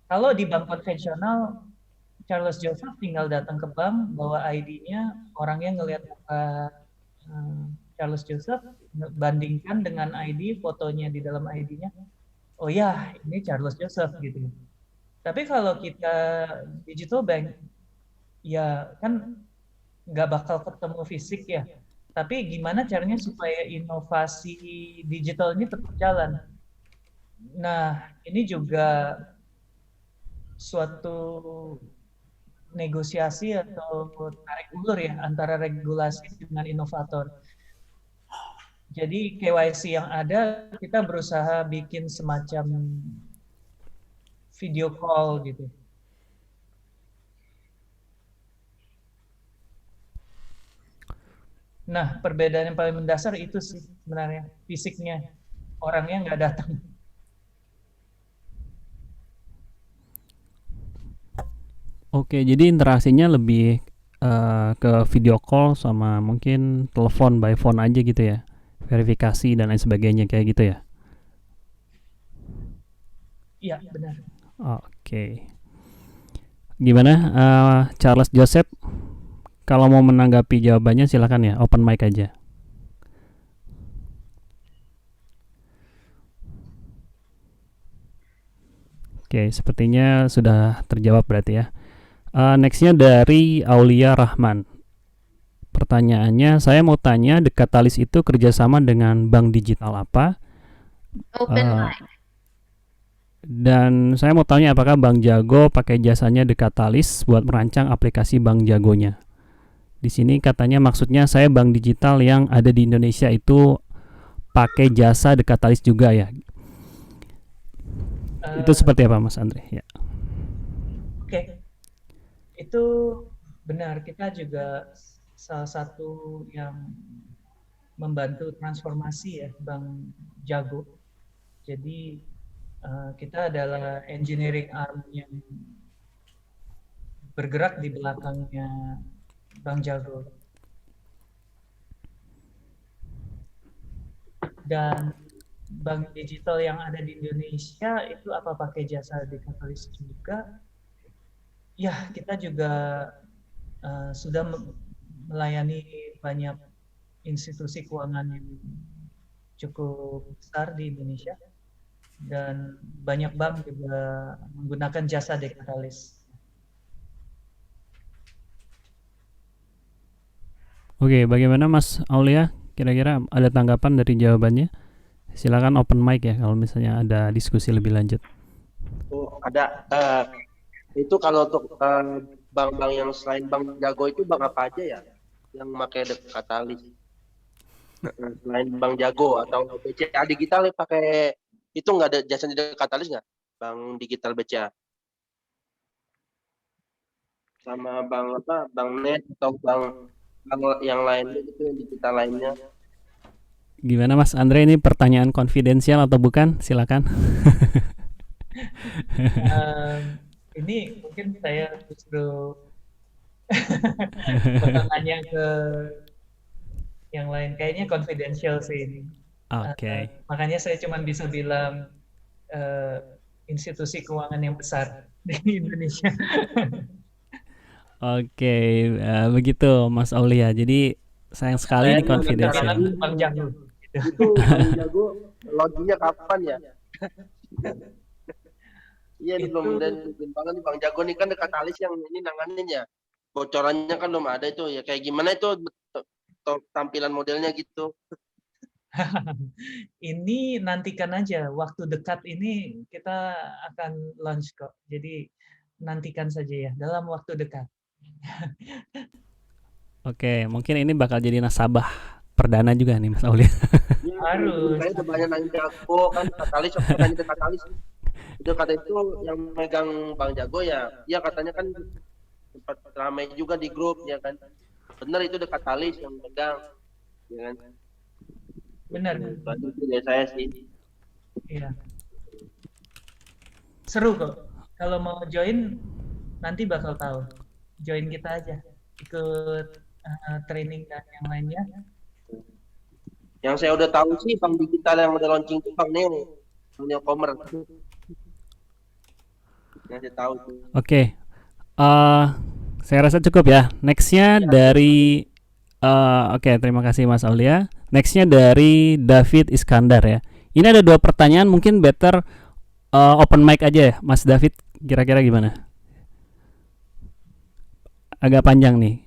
Kalau di bank konvensional, Charles Joseph tinggal datang ke bank, bawa ID-nya, orangnya ngelihat Charles Joseph, bandingkan dengan ID, fotonya di dalam ID-nya, oh ya, ini Charles Joseph gitu. Tapi kalau kita digital bank, ya kan nggak bakal ketemu fisik ya. Tapi gimana caranya supaya inovasi digital ini tetap jalan? Nah, ini juga suatu negosiasi atau tarik ulur ya antara regulasi dengan inovator. Jadi KYC yang ada kita berusaha bikin semacam video call gitu. Nah, perbedaan yang paling mendasar itu sih sebenarnya, fisiknya. Orangnya nggak datang. Oke, jadi interaksinya lebih ke video call sama mungkin telepon by phone aja gitu ya, verifikasi dan lain sebagainya kayak gitu ya. Iya, benar. Oke. Gimana Charles Joseph? Kalau mau menanggapi jawabannya silakan ya, open mic aja. Oke, sepertinya sudah terjawab berarti ya. Nextnya dari Aulia Rahman. Pertanyaannya, saya mau tanya, Dekatalis itu kerjasama dengan bank digital apa? Open mic. Dan saya mau tanya, apakah Bank Jago pakai jasanya Dekatalis buat merancang aplikasi Bank Jagonya? Di sini katanya maksudnya saya bank digital yang ada di Indonesia itu pakai jasa The Catalyst juga ya. Itu Eh, seperti apa Mas Andre? Ya. Oke, itu benar. Kita juga salah satu yang membantu transformasi ya Bank Jago. Jadi kita adalah engineering arm yang bergerak di belakangnya Bank Jago. Dan bank digital yang ada di Indonesia itu apa pakai jasa The Catalyst juga? Ya, kita juga sudah melayani banyak institusi keuangan yang cukup besar di Indonesia dan banyak bank juga menggunakan jasa The Catalyst. Oke, bagaimana Mas Aulia? Kira-kira ada tanggapan dari jawabannya? Silakan open mic ya kalau misalnya ada diskusi lebih lanjut. Oh, ada. Itu kalau untuk bank-bank yang selain Bank Jago itu bank apa aja ya yang pakai Katalis? Selain Bank Jago atau BCA Digital yang pakai itu nggak ada jasa di Katalis nggak? Bank Digital BCA sama bank apa? Bank Net atau bank yang lainnya itu yang digital lainnya? Gimana Mas Andre, ini pertanyaan konfidensial atau bukan? Silakan. Ini mungkin saya justru bakal nanya ke yang lain. Kayaknya confidential sih ini. Oke. Makanya saya cuma bisa bilang institusi keuangan yang besar di Indonesia. Oke, begitu Mas Aulia. Jadi sayang sekali ini confidential. Bang Jago. Itu Bang Jago launchingnya kapan ya? Iya ini belum banget nih Bang Jago nih kan Katalis yang ini nanganin ya. Bocorannya kan belum ada itu ya. Kayak gimana itu tampilan modelnya gitu? Ini nantikan aja, waktu dekat ini kita akan launch kok. Jadi nantikan saja ya dalam waktu dekat. Oke, mungkin ini bakal jadi nasabah perdana juga nih Mas Aulia. Ya, Harus. saya udah banyak nanya Jago kan Katalis, aku nanya ke Katalis. Itu kata itu yang megang Bang Jago ya. Iya katanya kan sempat ramai juga di grup ya kan. Bener itu udah Katalis yang megang, ya kan? Benar. Itu dari saya sih. Iya. Seru kok. Kalau mau join nanti bakal tahu. Join kita aja. Ikut training dan yang lainnya. Yang saya udah tahu sih bank digital yang udah launching itu Bang Neo Commerce. Yang saya tahu tuh. Oke, saya rasa cukup ya. Nextnya dari, oke, terima kasih Mas Aulia. Nextnya dari David Iskandar ya. Ini ada 2 pertanyaan, mungkin better open mic aja ya, Mas David. Kira-kira gimana? Agak panjang nih.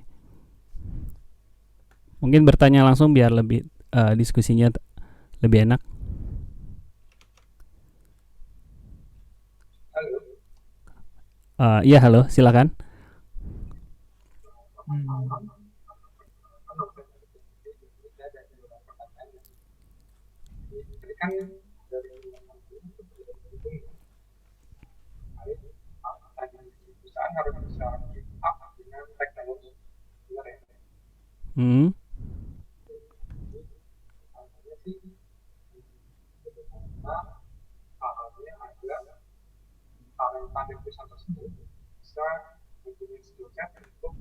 Mungkin bertanya langsung biar lebih diskusinya lebih enak. Iya, halo, silakan. Hmm. perusahaan tersebut bisa mempunyai skill set untuk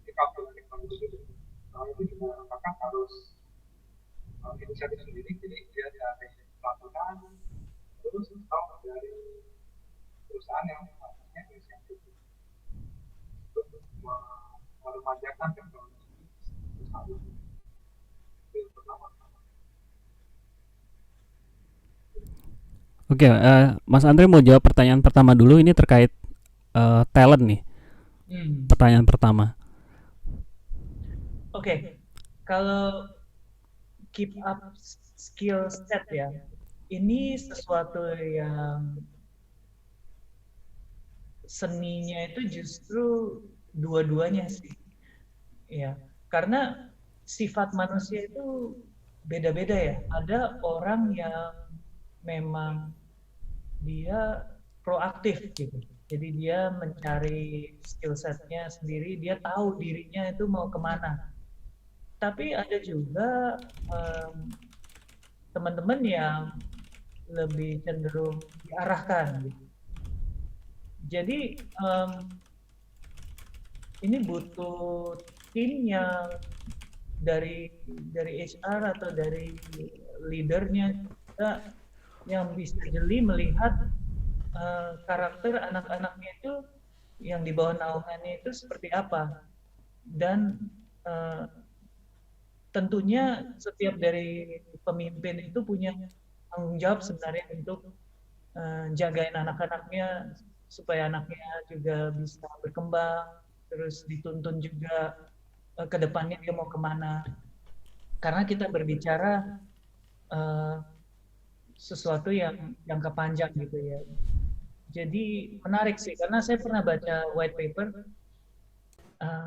dikabulkan teknologi tersebut. Nah, itu juga apakah harus inisiatif sendiri, jadi dia dari pelatihan, terus atau dari perusahaan yang punya inisiatif untuk meremajakan teknologi perusahaan itu yang pertama. Oke, Mas Andre mau jawab pertanyaan pertama dulu. Ini terkait talent nih. Pertanyaan pertama. Oke, kalau keep up skill set ya, ini sesuatu yang seninya itu justru dua-duanya sih. Ya, karena sifat manusia itu beda-beda ya. Ada orang yang memang dia proaktif gitu. Jadi dia mencari skill setnya sendiri, dia tahu dirinya itu mau kemana. Tapi ada juga teman-teman yang lebih cenderung diarahkan gitu. Jadi ini butuh tim yang dari HR atau dari leadernya kita yang bisa jeli melihat karakter anak-anaknya itu yang di bawah naungannya itu seperti apa. Dan tentunya setiap dari pemimpin itu punya tanggung jawab sebenarnya untuk jagain anak-anaknya supaya anaknya juga bisa berkembang, terus dituntun juga ke depannya dia mau kemana. Karena kita berbicara sesuatu yang jangka panjang gitu ya. Jadi menarik sih, karena saya pernah baca white paper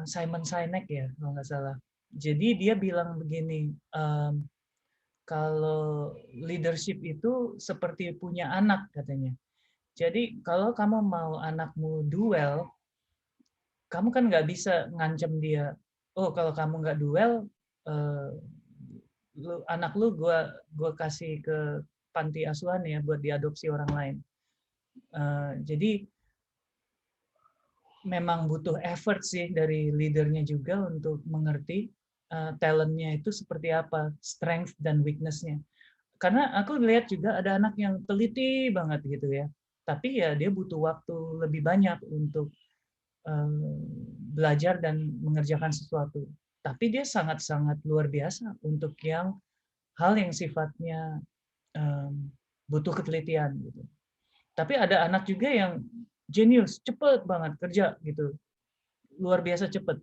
Simon Sinek ya, kalau nggak salah. Jadi dia bilang begini, kalau leadership itu seperti punya anak katanya. Jadi kalau kamu mau anakmu duel, kamu kan nggak bisa ngancem dia. Oh kalau kamu nggak duel, anak lu gua kasih ke panti asuhan ya buat diadopsi orang lain. Jadi memang butuh effort sih dari leadernya juga untuk mengerti talentnya itu seperti apa, strength dan weakness-nya. Karena aku lihat juga ada anak yang teliti banget gitu ya, tapi ya dia butuh waktu lebih banyak untuk belajar dan mengerjakan sesuatu. Tapi dia sangat-sangat luar biasa untuk hal yang sifatnya butuh ketelitian gitu. Tapi ada anak juga yang jenius, cepet banget kerja gitu, luar biasa cepet.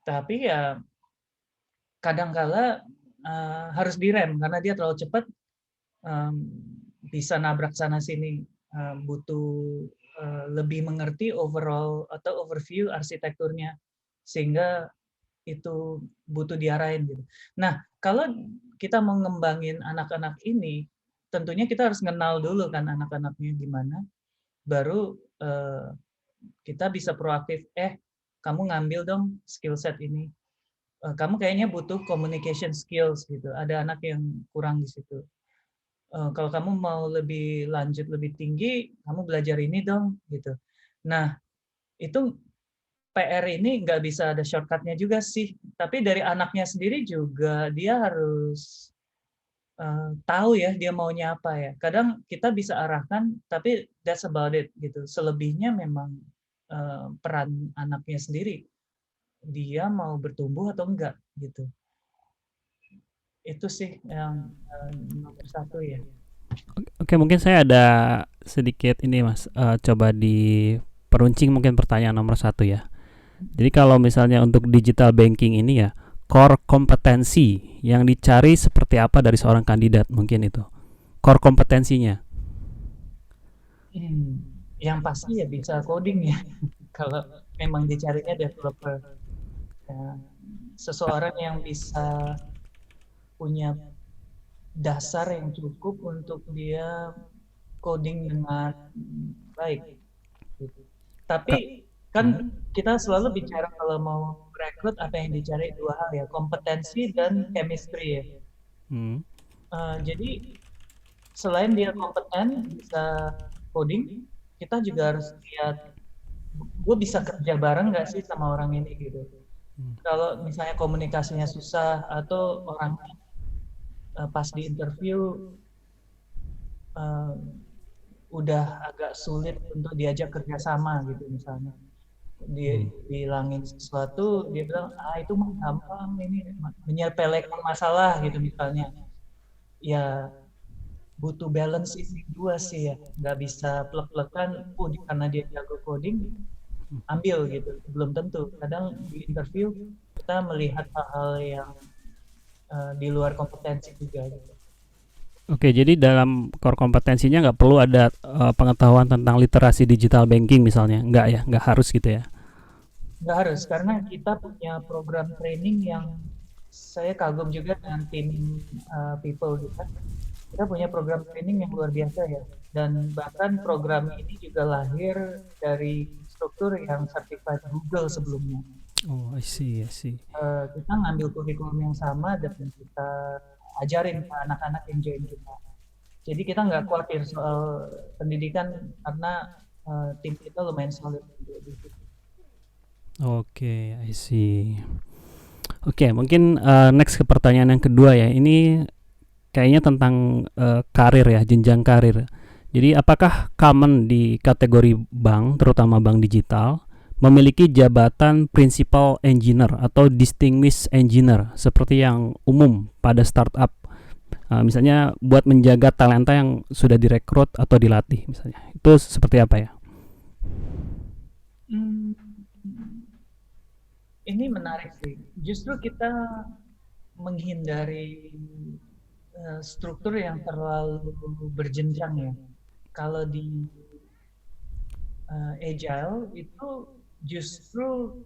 Tapi ya kadangkala harus direm karena dia terlalu cepat, bisa nabrak sana sini, butuh lebih mengerti overall atau overview arsitekturnya sehingga itu butuh diarahin gitu. Nah kalau kita mau ngembangin anak-anak ini, tentunya kita harus kenal dulu kan anak-anaknya gimana, baru kita bisa proaktif. Kamu ngambil dong skill set ini. Kamu kayaknya butuh communication skills gitu. Ada anak yang kurang di situ. Kalau kamu mau lebih lanjut lebih tinggi, kamu belajar ini dong gitu. Nah itu PR ini nggak bisa ada shortcutnya juga sih. Tapi dari anaknya sendiri juga dia harus tahu ya dia maunya apa ya. Kadang kita bisa arahkan, tapi that's about it gitu. Selebihnya memang peran anaknya sendiri. Dia mau bertumbuh atau enggak gitu. Itu sih yang nomor satu ya. Oke, mungkin saya ada sedikit ini Mas, coba diperuncing mungkin pertanyaan nomor 1 ya. Jadi kalau misalnya untuk digital banking ini ya, core kompetensi yang dicari seperti apa dari seorang kandidat mungkin itu? Core kompetensinya. Yang pasti ya bisa coding ya. Kalau memang dicarinya developer. Seseorang yang bisa punya dasar yang cukup untuk dia coding dengan baik. Tapi kan kita selalu bicara kalau mau rekrut apa yang dicari dua hal ya, kompetensi dan chemistry ya. Jadi selain dia kompeten bisa coding, kita juga harus lihat gue bisa kerja bareng nggak sih sama orang ini gitu. Kalau misalnya komunikasinya susah atau orang pas di interview udah agak sulit untuk diajak kerjasama gitu misalnya. Dia bilangin sesuatu, dia bilang itu mah gampang, ini menyepelekan masalah gitu misalnya. Ya butuh balance ini dua sih ya, nggak bisa plek-plekan karena dia jago coding ambil gitu, belum tentu. Kadang di interview kita melihat hal-hal yang di luar kompetensi juga gitu. Oke, jadi dalam core kompetensinya nggak perlu ada pengetahuan tentang literasi digital banking misalnya, nggak ya, nggak harus gitu ya? Nggak harus, karena kita punya program training yang saya kagum juga dengan tim people kita. Kita punya program training yang luar biasa ya. Dan bahkan program ini juga lahir dari struktur yang certified Google sebelumnya. Oh, I see. Kita ngambil kurikulum yang sama dan kita ajarin ke anak-anak yang join kita. Jadi kita nggak khawatir soal pendidikan karena tim kita lumayan solid di situ. Oke, I see. Oke, mungkin next ke pertanyaan yang kedua ya. Ini kayaknya tentang karir ya, jenjang karir. Jadi apakah common di kategori bank, terutama bank digital, memiliki jabatan principal engineer atau distinguished engineer seperti yang umum pada startup? Misalnya buat menjaga talenta yang sudah direkrut atau dilatih misalnya. Itu seperti apa ya? Ini menarik sih. Justru kita menghindari struktur yang terlalu berjenjang ya. Kalau di agile itu justru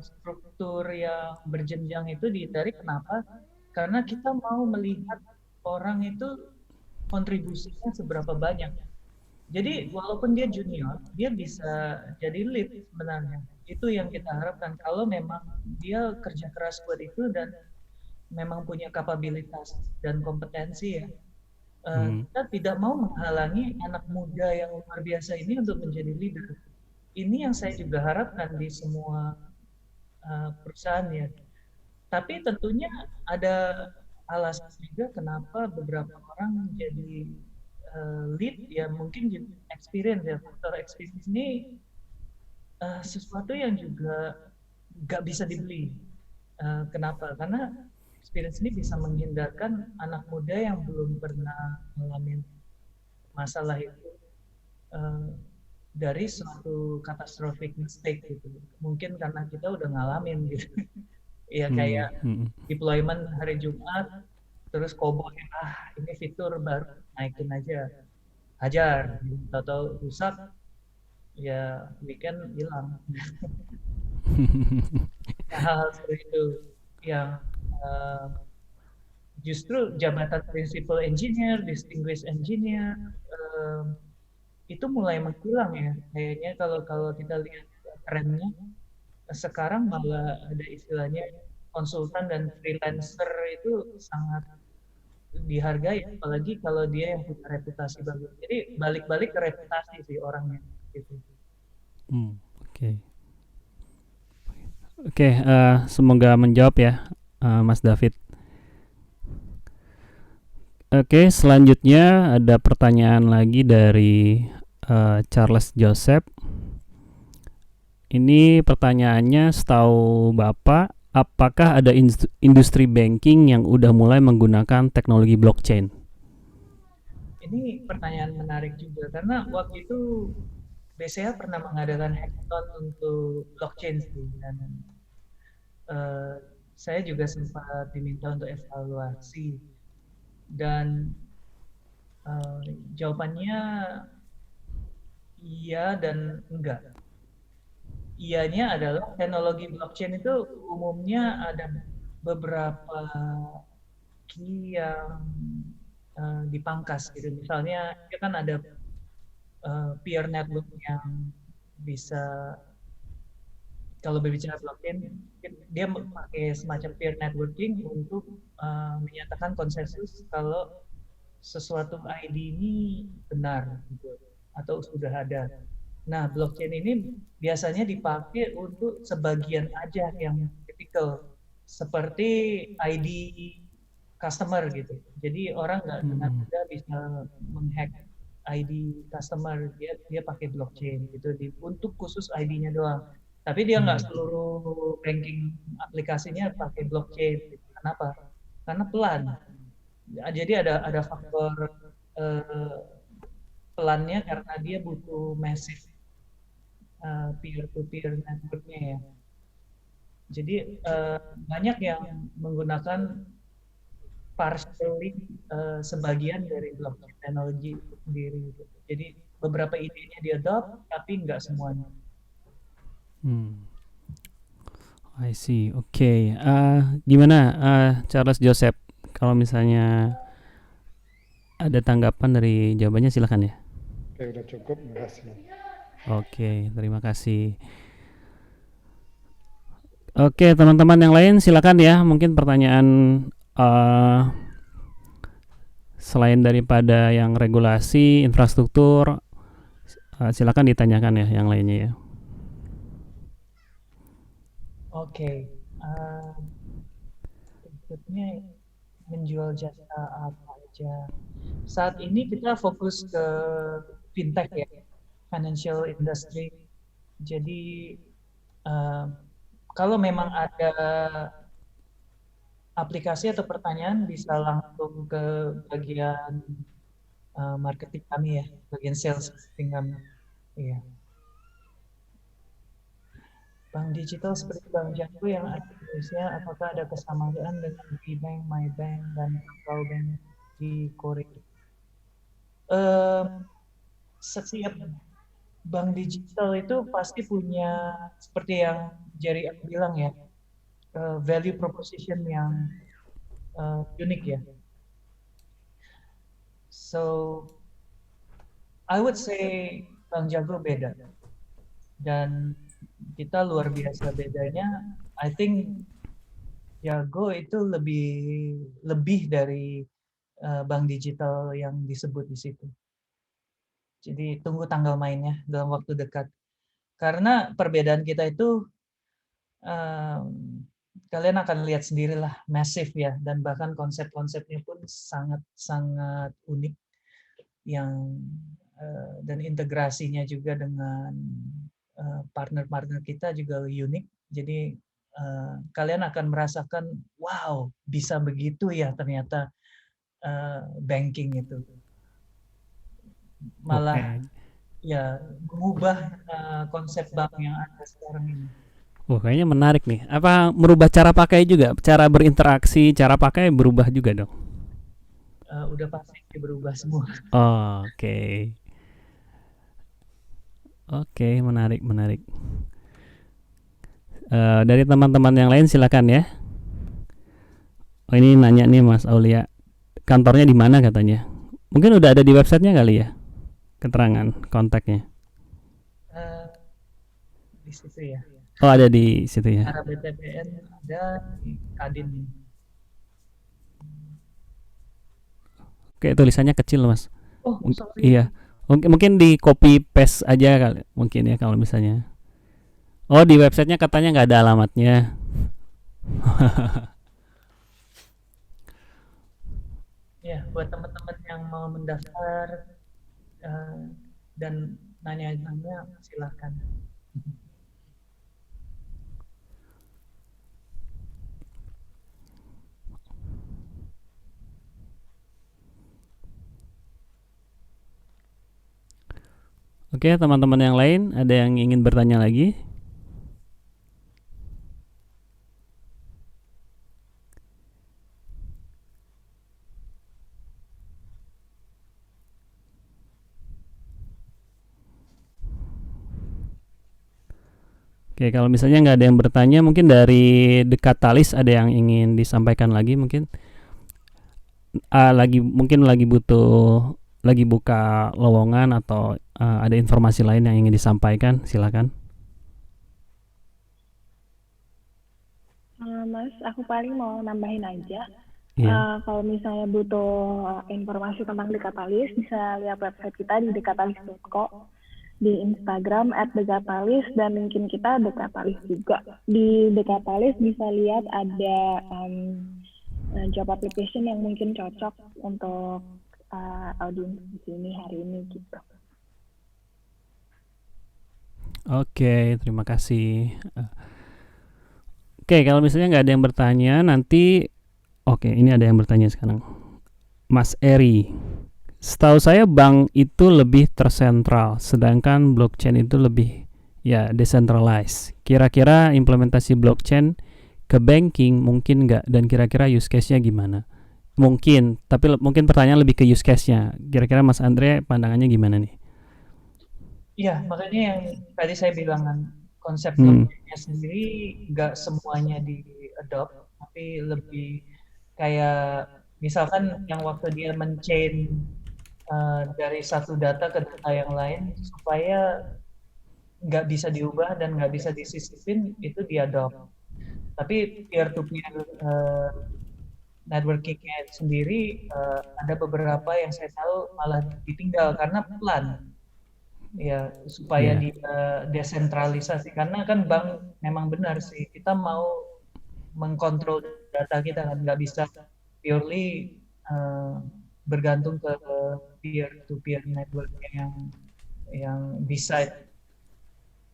struktur yang berjenjang itu dihindari. Kenapa? Karena kita mau melihat orang itu kontribusinya seberapa banyak. Jadi walaupun dia junior, dia bisa jadi lead sebenarnya. Itu yang kita harapkan kalau memang dia kerja keras buat itu dan memang punya kapabilitas dan kompetensi ya. Kita tidak mau menghalangi anak muda yang luar biasa ini untuk menjadi leader. Ini yang saya juga harapkan di semua perusahaan ya. Tapi tentunya ada alasan juga kenapa beberapa orang jadi lead ya, mungkin experience ya. Faktor experience ini sesuatu yang juga nggak bisa dibeli. Kenapa? Karena experience ini bisa menghindarkan anak muda yang belum pernah mengalami masalah itu dari suatu catastrophic mistake gitu. Mungkin karena kita udah ngalamin gitu. Ya kayak deployment hari Jumat, terus koboi, ini fitur baru, naikin aja, hajar, atau rusak, ya weekend hilang. Hal-hal seperti itu yang justru jabatan principal engineer, distinguished engineer itu mulai menghilang ya. Kayaknya kalau kita lihat trennya sekarang malah ada istilahnya konsultan dan freelancer itu sangat dihargai, apalagi kalau dia yang punya reputasi bagus. Jadi balik-balik ke reputasi sih orangnya gitu. Oke, semoga menjawab ya, Mas David. Oke, selanjutnya ada pertanyaan lagi dari Charles Joseph. Ini pertanyaannya, setahu Bapak, apakah ada industri banking yang udah mulai menggunakan teknologi blockchain? Ini pertanyaan menarik juga karena waktu itu BCA pernah mengadakan hackathon untuk blockchain sih, dan saya juga sempat diminta untuk evaluasi dan jawabannya iya dan enggak. Iyanya adalah teknologi blockchain itu umumnya ada beberapa key yang dipangkas gitu. Misalnya dia kan ada peer network yang bisa, kalau berbicara blockchain dia pakai semacam peer networking untuk menyatakan konsensus kalau sesuatu ID ini benar gitu, atau sudah ada. Nah, blockchain ini biasanya dipakai untuk sebagian aja yang kritikal, seperti ID customer gitu. Jadi orang nggak dengan mudah bisa menghack ID customer, dia pakai blockchain gitu untuk khusus ID-nya doang. Tapi dia nggak seluruh banking aplikasinya pakai blockchain. Kenapa? Karena pelan. Jadi ada faktor pelannya karena dia butuh massive peer-to-peer networknya ya. Jadi banyak yang menggunakan partially sebagian dari blockchain teknologi itu sendiri. Jadi beberapa idenya diadopt tapi nggak semuanya. I see. Oke. Gimana Charles Joseph? Kalau misalnya ada tanggapan dari jawabannya silakan ya. Oke, udah cukup, makasih. Oke, terima kasih. Oke, teman-teman yang lain silakan ya. Mungkin pertanyaan selain daripada yang regulasi, infrastruktur, silakan ditanyakan ya yang lainnya ya. Oke, berikutnya menjual jasa apa aja. Saat ini kita fokus ke fintech ya, financial industry. Jadi kalau memang ada aplikasi atau pertanyaan bisa langsung ke bagian marketing kami ya, bagian sales marketing kami. Iya. Bank digital seperti Bank Jago yang ada di Indonesia, apakah ada kesamaan dengan BBank, MyBank, dan Kakao Bank di Korea? Setiap bank digital itu pasti punya, seperti yang Jerry bilang ya, value proposition yang unik ya. So, I would say Bank Jago beda. Dan kita luar biasa bedanya. I think Jago itu lebih dari bank digital yang disebut di situ. Jadi tunggu tanggal mainnya dalam waktu dekat. Karena perbedaan kita itu kalian akan lihat sendirilah, massive ya, dan bahkan konsep-konsepnya pun sangat unik yang dan integrasinya juga dengan partner-partner kita juga unik. Jadi kalian akan merasakan, wow, bisa begitu ya ternyata banking itu. Malah ya mengubah konsep bank yang ada sekarang ini. Kayaknya menarik nih. Apa merubah cara pakai juga? Cara berinteraksi, cara pakai berubah juga dong? Udah pasti berubah semua. Oke. Oke, menarik. Dari teman-teman yang lain silakan ya. Ini nanya nih Mas Aulia, kantornya di mana katanya? Mungkin udah ada di websitenya kali ya, keterangan kontaknya. Di situ ya. Oh, ada di situ ya. Cara BTPN ada di Kadin. Oke, tulisannya kecil Mas. Oh, sorry. Iya. Mungkin di copy paste aja kali, mungkin ya kalau misalnya. Oh, di websitenya katanya nggak ada alamatnya. Ya, buat teman-teman yang mau mendaftar dan nanya-nanya silahkan. Oke, teman-teman yang lain ada yang ingin bertanya lagi? Oke, kalau misalnya nggak ada yang bertanya, mungkin dari The Catalyst ada yang ingin disampaikan lagi mungkin. Mungkin lagi buka lowongan atau ada informasi lain yang ingin disampaikan, silakan. Mas, aku paling mau nambahin aja. Iya. Kalau misalnya butuh informasi tentang The Catalyst, bisa lihat website kita di thecatalyst.co, di Instagram @thecatalyst, dan LinkedIn kita The Catalyst juga. Di The Catalyst bisa lihat ada job application yang mungkin cocok untuk audiens di sini hari ini gitu. Oke, terima kasih. Oke, kalau misalnya nggak ada yang bertanya, nanti ini ada yang bertanya sekarang. Mas Eri, setahu saya bank itu lebih tersentral, sedangkan blockchain itu lebih decentralized. Kira-kira implementasi blockchain ke banking mungkin nggak, dan kira-kira use case-nya gimana? Mungkin, tapi mungkin pertanyaan lebih ke use case-nya. Kira-kira Mas Andre pandangannya gimana nih? Iya, makanya yang tadi saya bilang kan, konsep Hmm. blockchain-nya sendiri nggak semuanya di-adopt, tapi lebih kayak misalkan yang waktu dia men-chain dari satu data ke data yang lain supaya nggak bisa diubah dan nggak bisa disisipin, itu di-adopt. Tapi peer-to-peer networking-nya sendiri ada beberapa yang saya tahu malah ditinggal karena pelan. Ya, supaya Iya. dia desentralisasi. Karena kan bank memang benar sih, kita mau mengkontrol data kita kan, nggak bisa purely bergantung ke peer-to-peer network yang decide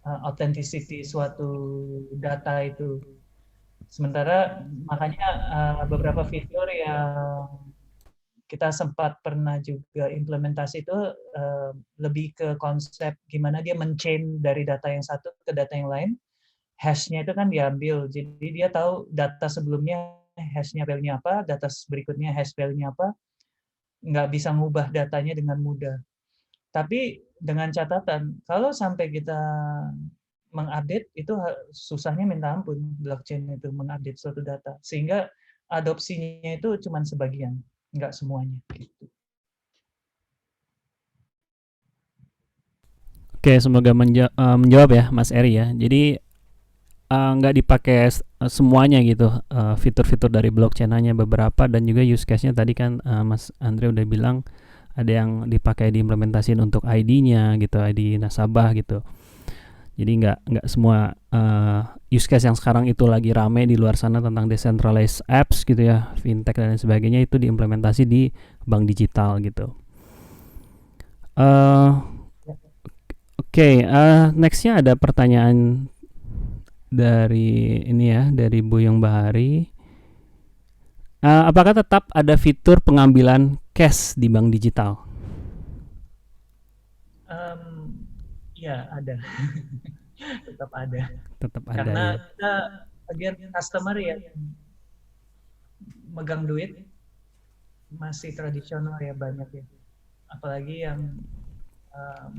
authenticity suatu data itu. Sementara makanya beberapa fitur yang kita sempat pernah juga implementasi itu lebih ke konsep gimana dia men-chain dari data yang satu ke data yang lain. Hash-nya itu kan diambil, jadi dia tahu data sebelumnya hash-nya value-nya apa, data berikutnya hash value-nya apa, nggak bisa ngubah datanya dengan mudah. Tapi dengan catatan, kalau sampai kita mengupdate itu susahnya minta ampun, blockchain itu mengupdate suatu data, sehingga adopsinya itu cuma sebagian, nggak semuanya. Gitu. Oke, semoga menjawab ya Mas Eri ya. Jadi nggak dipakai semuanya gitu, fitur-fitur dari blockchain, hanya beberapa, dan juga use case-nya tadi kan Mas Andre udah bilang ada yang dipakai diimplementasiin untuk ID-nya gitu, ID nasabah gitu. Jadi nggak semua use case yang sekarang itu lagi rame di luar sana tentang decentralized apps gitu ya, fintech dan lain sebagainya, itu diimplementasi di bank digital gitu. Oke, nextnya ada pertanyaan dari ini ya, dari Buyung Bahari. Apakah tetap ada fitur pengambilan cash di bank digital? Ya, ada. Tetap ada. Tetap ada. Karena Ya. kita again customer ya megang duit masih tradisional ya, banyak ya. Apalagi yang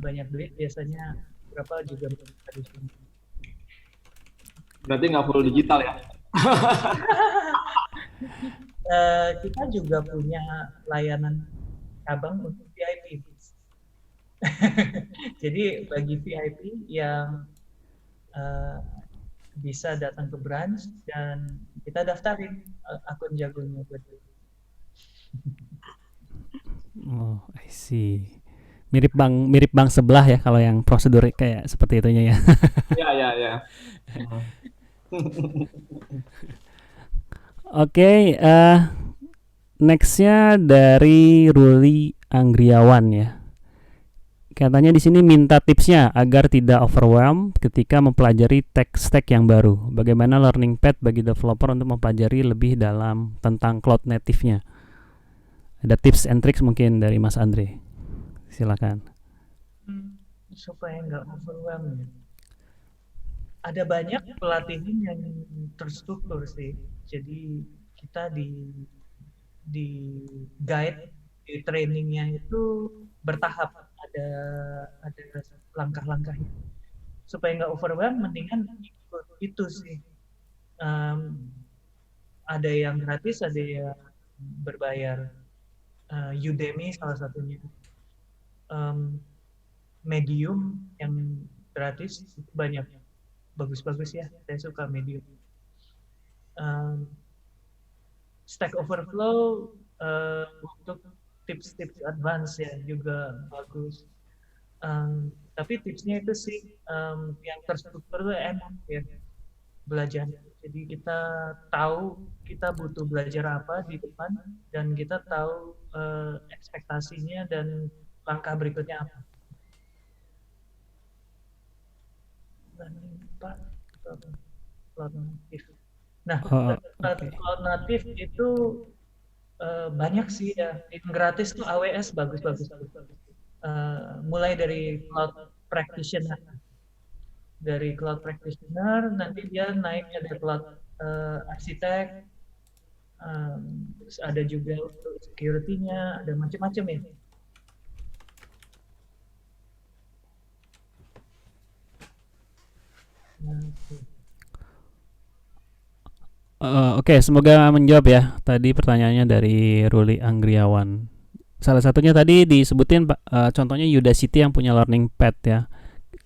banyak duit biasanya berapa juga tradisional. Berarti nggak full digital ya? Kita juga punya layanan cabang untuk VIP. Jadi bagi VIP yang bisa datang ke branch dan kita daftarin akun jagonya buat itu. Oh, I see. Mirip bank sebelah ya kalau yang prosedur kayak seperti itunya ya. Iya. Oke, nextnya dari Ruli Anggriawan ya. Katanya di sini minta tipsnya agar tidak overwhelmed ketika mempelajari tech stack yang baru. Bagaimana learning path bagi developer untuk mempelajari lebih dalam tentang cloud native-nya. Ada tips and tricks mungkin dari Mas Andre. Silakan. Supaya nggak overwhelmed. Ada banyak pelatihan yang terstruktur sih. Jadi kita di guide, di trainingnya itu bertahap. Ada langkah-langkahnya. Supaya nggak overwhelmed, mendingan ikut itu sih. Ada yang gratis, ada yang berbayar. Udemy salah satunya. Medium yang gratis itu banyak, bagus-bagus ya. Saya suka Medium. Stack Overflow untuk tips-tips advance ya juga bagus. Tapi tipsnya itu sih yang terstruktur itu enak ya belajar. Jadi kita tahu kita butuh belajar apa di depan dan kita tahu ekspektasinya dan langkah berikutnya apa. Cloud native. Nah, cloud native itu banyak sih ya. Yang gratis tuh AWS bagus. Mulai dari cloud practitioner. Dari cloud practitioner nanti dia naik ada cloud arsitek. Ada juga untuk security-nya, ada macam-macam ya. Oke, semoga menjawab ya tadi pertanyaannya dari Ruli Anggriawan. Salah satunya tadi disebutin contohnya Udacity yang punya learning pad ya.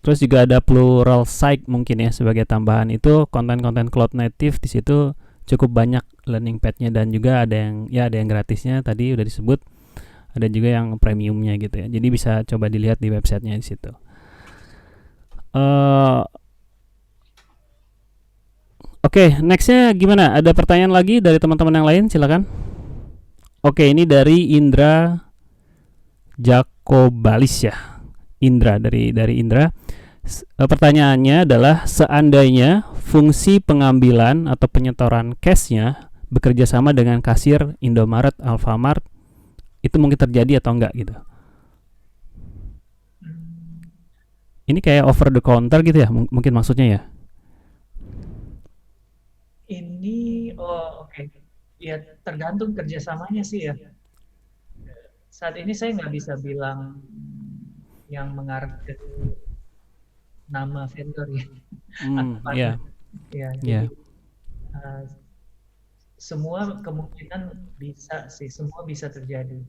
Terus juga ada Pluralsight mungkin ya sebagai tambahan, itu konten-konten cloud native di situ cukup banyak learning padnya, dan juga ada yang gratisnya tadi udah disebut, ada juga yang premiumnya gitu ya. Jadi bisa coba dilihat di websitenya di situ. Oke, nextnya gimana? Ada pertanyaan lagi dari teman-teman yang lain? Silakan. Oke, ini dari Indra Jakobalis ya. Indra dari Indra. Pertanyaannya adalah, seandainya fungsi pengambilan atau penyetoran cash-nya bekerja sama dengan kasir Indomaret, Alfamart, itu mungkin terjadi atau enggak gitu? Ini kayak over the counter gitu ya, mungkin maksudnya ya? Ini, oke. Ya tergantung kerjasamanya sih ya. Saat ini saya nggak bisa bilang yang mengarah ke nama vendor ya. Iya. Ya, Iya. jadi semua kemungkinan bisa sih, semua bisa terjadi.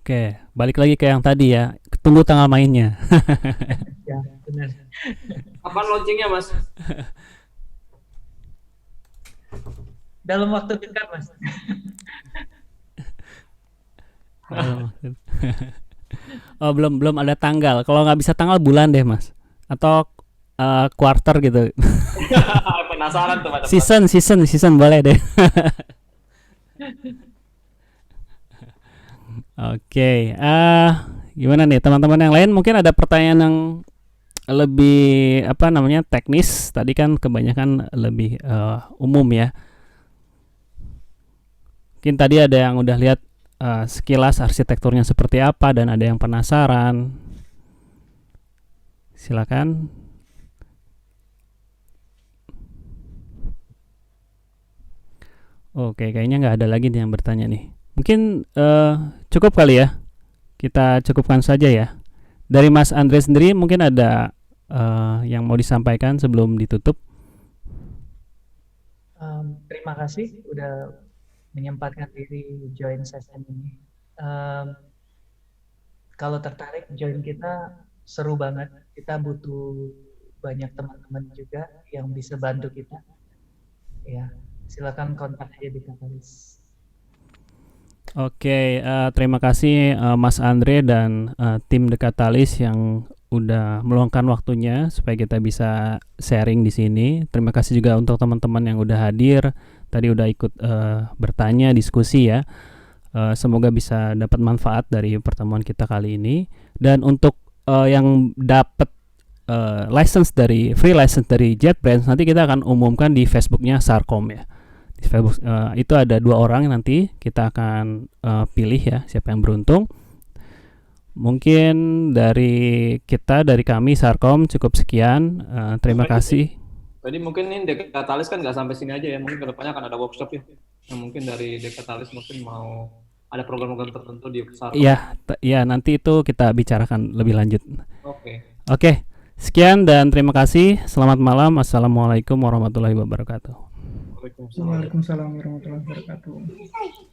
Oke, balik lagi ke yang tadi ya. Tunggu tanggal mainnya. Ya, benar. Kapan launchingnya, Mas? Dalam waktu dekat, Mas. Oh, belum ada tanggal. Kalau nggak bisa tanggal, bulan deh, Mas. Atau quarter gitu. Penasaran tuh, Mas. Season boleh deh. Oke, gimana nih teman-teman yang lain? Mungkin ada pertanyaan yang lebih teknis. Tadi kan kebanyakan lebih umum ya. Mungkin tadi ada yang udah lihat sekilas arsitekturnya seperti apa, dan ada yang penasaran. Silakan. Oke, kayaknya nggak ada lagi nih yang bertanya nih. Mungkin cukup kali ya. Kita cukupkan saja ya. Dari Mas Andre sendiri mungkin ada yang mau disampaikan sebelum ditutup? Terima kasih udah menyempatkan diri join session ini. Kalau tertarik join kita, seru banget. Kita butuh banyak teman-teman juga yang bisa bantu kita. Ya, silakan kontak aja di Katalis. Oke, terima kasih Mas Andre dan tim The Catalyst yang udah meluangkan waktunya supaya kita bisa sharing di sini. Terima kasih juga untuk teman-teman yang udah hadir, tadi udah ikut bertanya, diskusi ya. Semoga bisa dapat manfaat dari pertemuan kita kali ini. Dan untuk yang dapat free license dari JetBrains, nanti kita akan umumkan di Facebooknya Sarkom ya. Di Facebook itu ada 2 orang yang nanti kita akan pilih ya siapa yang beruntung. Mungkin dari kami Sarkom cukup sekian. Terima kasih. Tadi mungkin ini Dekatalis kan nggak sampai sini aja ya, mungkin kedepannya akan ada workshop ya. Yang mungkin dari Dekatalis mungkin mau ada program-program tertentu di Sarkom. Iya, nanti itu kita bicarakan lebih lanjut. Oke. Sekian dan terima kasih. Selamat malam. Assalamualaikum warahmatullahi wabarakatuh. Waalaikumsalam warahmatullahi wabarakatuh.